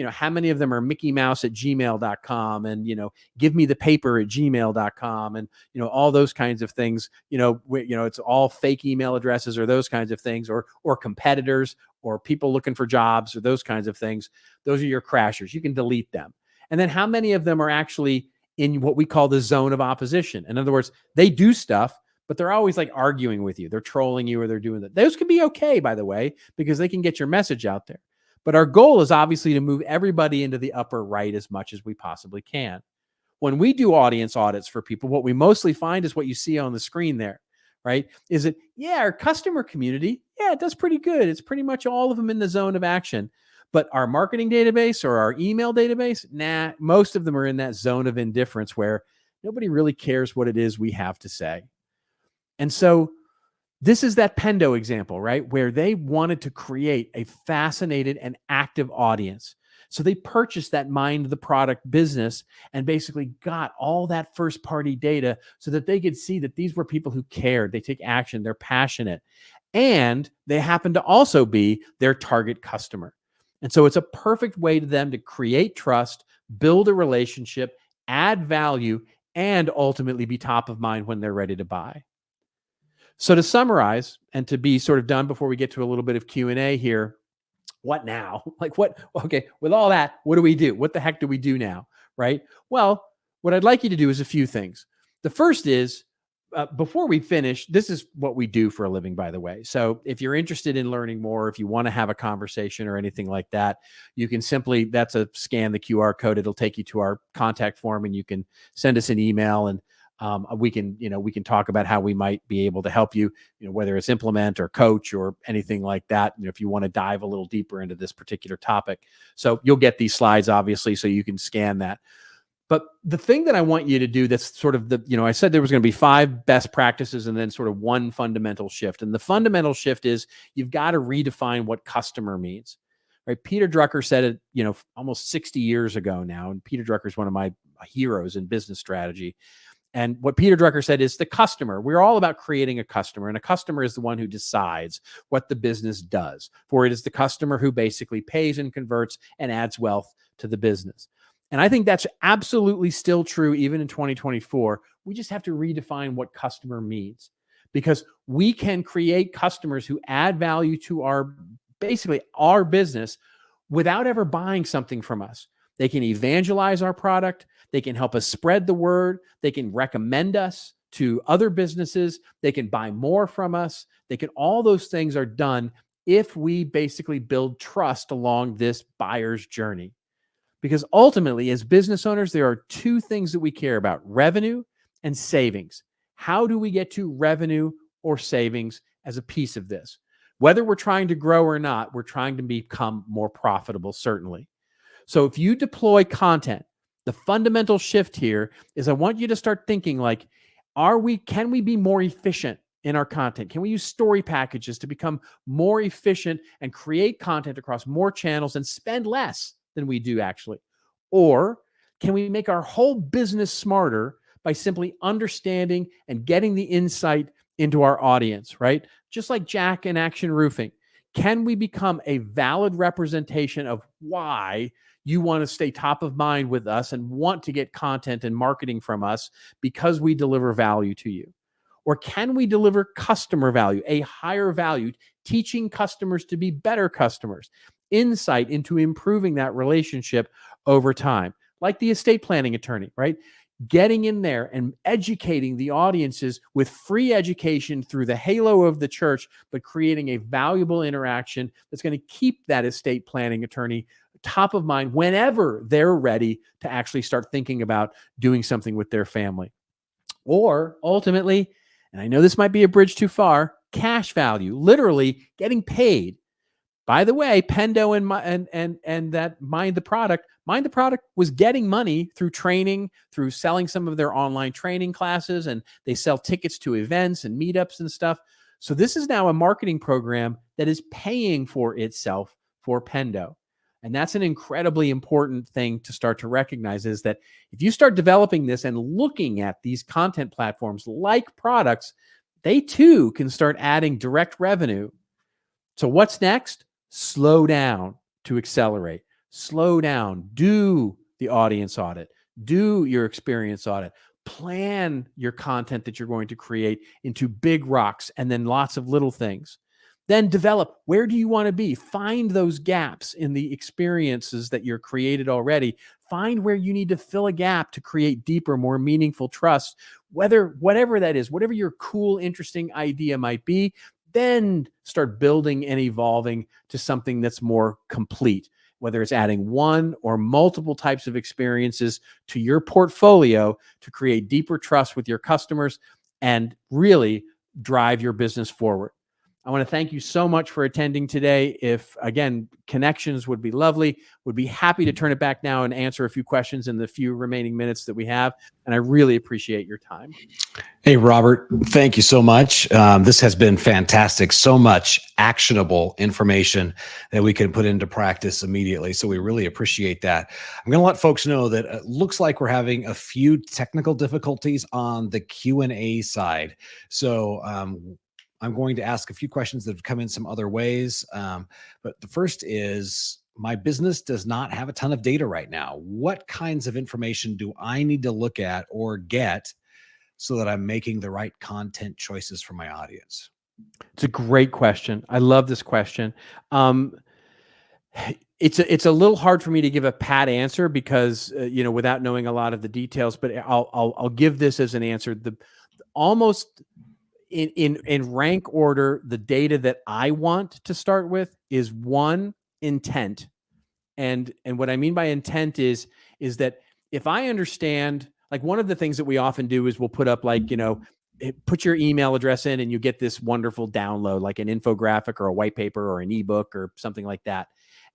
Speaker 2: how many of them are Mickey Mouse at gmail.com and, give me the paper at gmail.com and, all those kinds of things, it's all fake email addresses or those kinds of things or competitors or people looking for jobs or those kinds of things. Those are your crashers. You can delete them. And then how many of them are actually in what we call the zone of opposition? In other words, they do stuff, but they're always like arguing with you. They're trolling you or they're doing that. Those can be okay, by the way, because they can get your message out there. But our goal is obviously to move everybody into the upper right as much as we possibly can. When we do audience audits for people, what we mostly find is what you see on the screen there, right? Is it, our customer community, it does pretty good. It's pretty much all of them in the zone of action. But our marketing database or our email database, most of them are in that zone of indifference where nobody really cares what it is we have to say. And so this is that Pendo example, right? Where they wanted to create a fascinated and active audience. So they purchased that Mind the Product business and basically got all that first party data so that they could see that these were people who cared. They take action. They're passionate. And they happen to also be their target customer. And so it's a perfect way to them to create trust, build a relationship, add value, and ultimately be top of mind when they're ready to buy. So to summarize and to be sort of done before we get to a little bit of Q&A here, what now? Okay, with all that, what do we do? What the heck do we do now, right? Well, what I'd like you to do is a few things. The first is before we finish, this is what we do for a living, by the way. So if you're interested in learning more, if you want to have a conversation or anything like that, you can simply, scan the QR code. It'll take you to our contact form, and you can send us an email, and we can talk about how we might be able to help you, whether it's implement or coach or anything like that. If you want to dive a little deeper into this particular topic. So you'll get these slides, obviously, so you can scan that. But the thing that I want you to do, that's sort of I said there was going to be 5 best practices and then sort of one fundamental shift. And the fundamental shift is you've got to redefine what customer means, right? Peter Drucker said it, almost 60 years ago now. And Peter Drucker is one of my heroes in business strategy. And what Peter Drucker said is the customer. We're all about creating a customer, and a customer is the one who decides what the business does. For it is the customer who basically pays and converts and adds wealth to the business. And I think that's absolutely still true even in 2024. We just have to redefine what customer means, because we can create customers who add value to our business without ever buying something from us. They can evangelize our product. They can help us spread the word. They can recommend us to other businesses. They can buy more from us. All those things are done if we basically build trust along this buyer's journey. Because ultimately, as business owners, there are 2 things that we care about: revenue and savings. How do we get to revenue or savings as a piece of this? Whether we're trying to grow or not, we're trying to become more profitable, certainly. So if you deploy content, the fundamental shift here is I want you to start thinking like, can we be more efficient in our content? Can we use story packages to become more efficient and create content across more channels and spend less than we do actually? Or can we make our whole business smarter by simply understanding and getting the insight into our audience, right? Just like Jack and Action Roofing. Can we become a valid representation of why you want to stay top of mind with us and want to get content and marketing from us because we deliver value to you? Or can we deliver customer value, a higher value, teaching customers to be better customers? Insight into improving that relationship over time, like the estate planning attorney, right? Getting in there and educating the audiences with free education through the halo of the church, but creating a valuable interaction that's going to keep that estate planning attorney top of mind whenever they're ready to actually start thinking about doing something with their family. Or ultimately, and I know this might be a bridge too far, cash value, literally getting paid. By the way, Pendo and that Mind the Product was getting money through training, through selling some of their online training classes, and they sell tickets to events and meetups and stuff. So this is now a marketing program that is paying for itself for Pendo. And that's an incredibly important thing to start to recognize, is that if you start developing this and looking at these content platforms like products, they too can start adding direct revenue. So what's next? Slow down to accelerate. Slow down. Do the audience audit. Do your experience audit. Plan your content that you're going to create into big rocks and then lots of little things. Then develop. Where do you want to be? Find those gaps in the experiences that you're created already. Find where you need to fill a gap to create deeper, more meaningful trust. Whatever that is, whatever your cool, interesting idea might be, then start building and evolving to something that's more complete, whether it's adding one or multiple types of experiences to your portfolio to create deeper trust with your customers and really drive your business forward. I want to thank you so much for attending today. If, again, connections would be lovely, would be happy to turn it back now and answer a few questions in the few remaining minutes that we have. And I really appreciate your time.
Speaker 1: Hey, Robert, thank you so much. This has been fantastic. So much actionable information that we can put into practice immediately. So we really appreciate that. I'm going to let folks know that it looks like we're having a few technical difficulties on the Q&A side. So I'm going to ask a few questions that have come in some other ways. But the first is, my business does not have a ton of data right now. What kinds of information do I need to look at or get so that I'm making the right content choices for my audience?
Speaker 2: It's a great question. I love this question. It's a little hard for me to give a pat answer because without knowing a lot of the details. But I'll give this as an answer. almost in rank order, the data that I want to start with is one, intent. And what I mean by intent is that if I understand, like one of the things that we often do is we'll put up like, put your email address in and you get this wonderful download, like an infographic or a white paper or an ebook or something like that.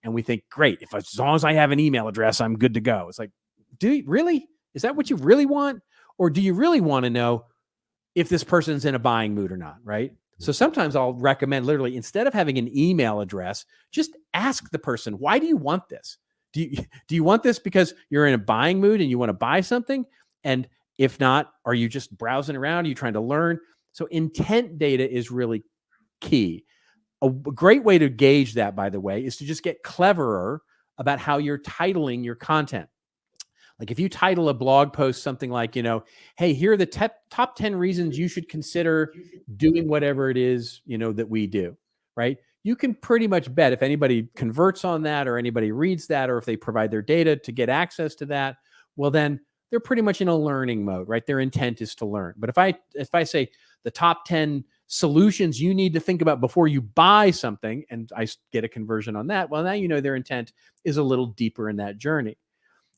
Speaker 2: And we think, great, if as long as I have an email address, I'm good to go. It's like, do you really? Is that what you really want? Or do you really want to know if this person's in a buying mood or not, right? So sometimes I'll recommend literally, instead of having an email address, just ask the person, why do you want this? Do you want this because you're in a buying mood and you want to buy something? And if not, are you just browsing around? Are you trying to learn? So intent data is really key. A great way to gauge that, by the way, is to just get cleverer about how you're titling your content. Like if you title a blog post something like, hey, here are the top 10 reasons you should consider doing whatever it is, that we do, right? You can pretty much bet if anybody converts on that or anybody reads that, or if they provide their data to get access to that, well, then they're pretty much in a learning mode, right? Their intent is to learn. But if I say the top 10 solutions you need to think about before you buy something, and I get a conversion on that, well, now their intent is a little deeper in that journey.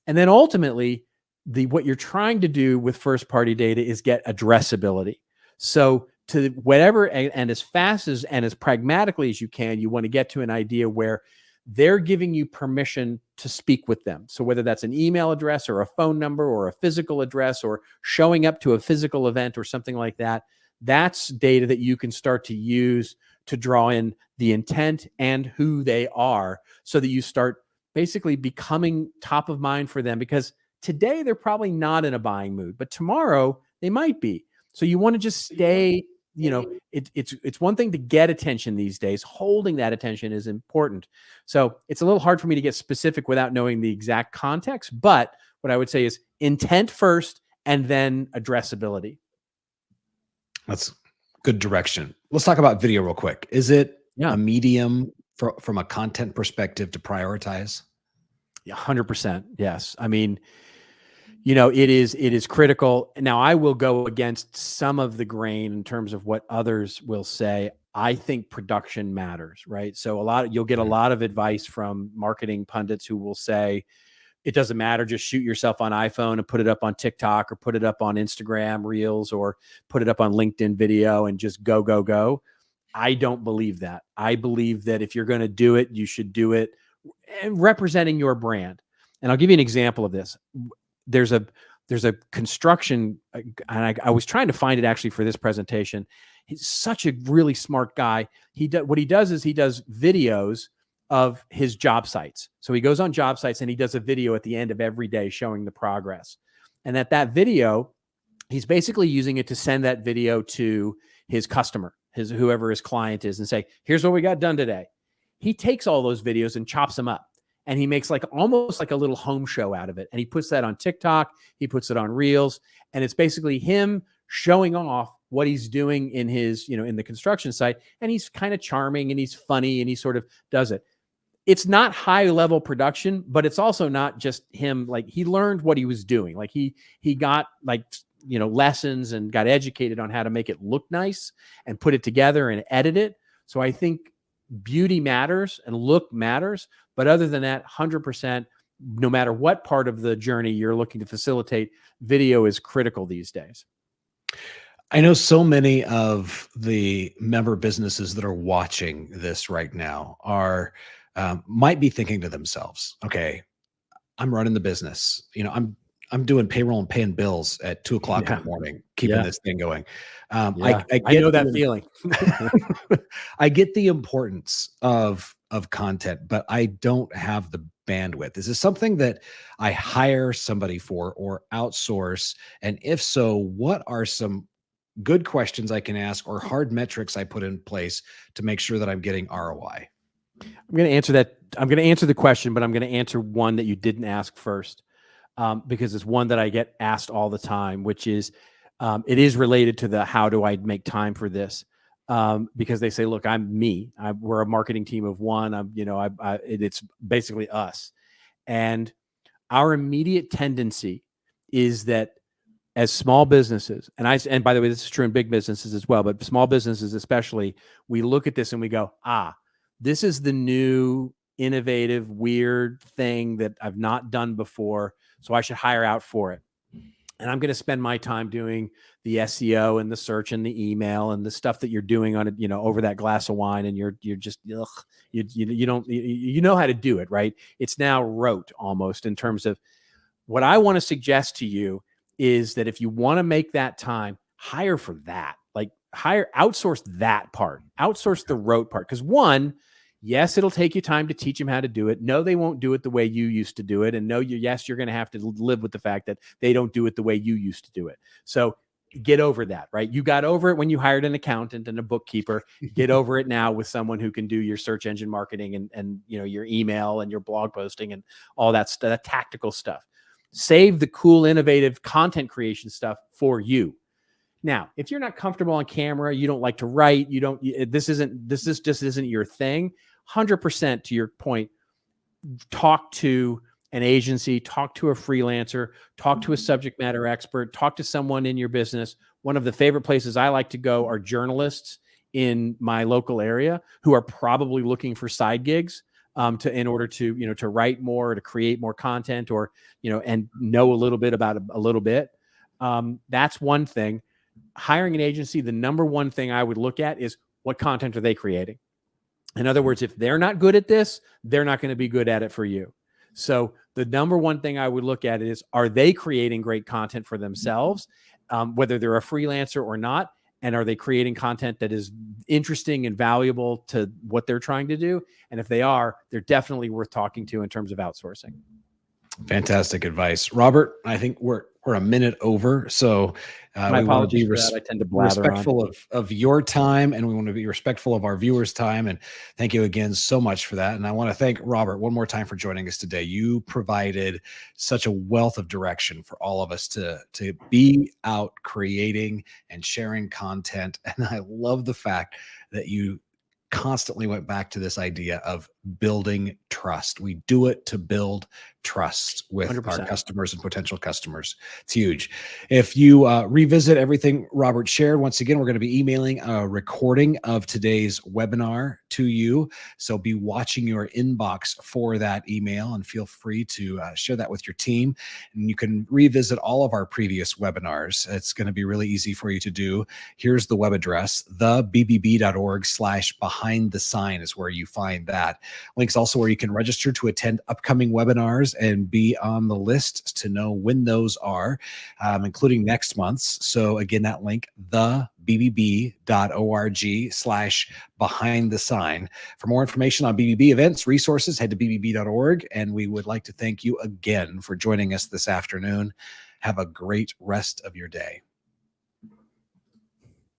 Speaker 2: And then ultimately, what you're trying to do with first-party data is get addressability. So to whatever, and as fast as and as pragmatically as you can, you want to get to an idea where they're giving you permission to speak with them. So whether that's an email address or a phone number or a physical address or showing up to a physical event or something like that, that's data that you can start to use to draw in the intent and who they are, so that you start basically becoming top of mind for them, because today they're probably not in a buying mood, but tomorrow they might be. So you want to just stay, it's one thing to get attention these days. Holding that attention is important. So it's a little hard for me to get specific without knowing the exact context, but what I would say is intent first and then addressability.
Speaker 1: That's good direction. Let's talk about video real quick. Is it a medium from a content perspective to prioritize?
Speaker 2: 100%. Yes. I mean, it is critical. Now, I will go against some of the grain in terms of what others will say. I think production matters, right? So you'll get a lot of advice from marketing pundits who will say, it doesn't matter, just shoot yourself on iPhone and put it up on TikTok or put it up on Instagram Reels or put it up on LinkedIn video and just go, go, go. I don't believe that. I believe that if you're going to do it, you should do it representing your brand. And I'll give you an example of this. There's a construction, and I was trying to find it actually for this presentation. He's such a really smart guy. What he does is he does videos of his job sites. So he goes on job sites and he does a video at the end of every day showing the progress. And that video, he's basically using it to send that video to his customer, whoever his client is, and say, here's what we got done today. He takes all those videos and chops them up, and he makes almost like a little home show out of it. And he puts that on TikTok, he puts it on Reels, and it's basically him showing off what he's doing in his, in the construction site. And he's kind of charming and he's funny and he sort of does it. It's not high level production, but it's also not just him. Like, he learned what he was doing. Like he got lessons and got educated on how to make it look nice and put it together and edit it. So I think beauty matters and look matters. But other than that, 100%, no matter what part of the journey you're looking to facilitate, video is critical these days.
Speaker 1: I know so many of the member businesses that are watching this right now might be thinking to themselves, okay, I'm running the business. I'm doing payroll and paying bills at 2:00 in the morning, keeping this thing going. I
Speaker 2: know that feeling.
Speaker 1: I get the importance of content, but I don't have the bandwidth. Is this something that I hire somebody for or outsource? And if so, what are some good questions I can ask or hard metrics I put in place to make sure that I'm getting ROI?
Speaker 2: I'm going to answer that. I'm going to answer the question, but I'm going to answer one that you didn't ask first. Because it's one that I get asked all the time, which is, it is related to the, how do I make time for this? Because they say, look, we're a marketing team of one. It's basically us. And our immediate tendency is that as small businesses, and by the way, this is true in big businesses as well, but small businesses especially, we look at this and we go, this is the new innovative, weird thing that I've not done before, so I should hire out for it. And I'm going to spend my time doing the SEO and the search and the email and the stuff that you're doing on it, over that glass of wine, and you're just, you don't, you know how to do it, right? It's now rote almost in terms of what I want to suggest to you is that if you want to make that time, hire for that, outsource that part, outsource the rote part. Because one, yes, it'll take you time to teach them how to do it. No, they won't do it the way you used to do it. And no, yes, you're going to have to live with the fact that they don't do it the way you used to do it. So get over that, right? You got over it when you hired an accountant and a bookkeeper. Get over it now with someone who can do your search engine marketing and your email and your blog posting and all that stuff, that tactical stuff. Save the cool, innovative content creation stuff for you. Now, if you're not comfortable on camera, you don't like to write, this just isn't your thing, 100% to your point, talk to an agency, talk to a freelancer, talk to a subject matter expert, talk to someone in your business. One of the favorite places I like to go are journalists in my local area who are probably looking for side gigs in order to, to write more, to create more content, or, and know a little bit about a little bit. That's one thing. Hiring an agency, the number one thing I would look at is what content are they creating? In other words, if they're not good at this, they're not going to be good at it for you. So the number one thing I would look at is, are they creating great content for themselves, whether they're a freelancer or not? And are they creating content that is interesting and valuable to what they're trying to do? And if they are, they're definitely worth talking to in terms of outsourcing.
Speaker 1: Fantastic advice, Robert. I think we're a minute over, so
Speaker 2: my apologies for that. I tend to blather
Speaker 1: respectful of your time, and we want to be respectful of our viewers' time. And thank you again so much for that. And I want to thank Robert one more time for joining us today. You provided such a wealth of direction for all of us to be out creating and sharing content. And I love the fact that you constantly went back to this idea of building trust. We do it to build trust with 100%. Our customers and potential customers. It's huge. If you revisit everything Robert shared, once again, we're going to be emailing a recording of today's webinar to you. So be watching your inbox for that email, and feel free to share that with your team. And you can revisit all of our previous webinars. It's going to be really easy for you to do. Here's the web address, thebbb.org/behind-the-sign is where you find that. Links also where you can register to attend upcoming webinars and be on the list to know when those are, including next month's. So again, that link, thebbb.org/behind-the-sign. For more information on BBB events, resources, head to bbb.org. And we would like to thank you again for joining us this afternoon. Have a great rest of your day.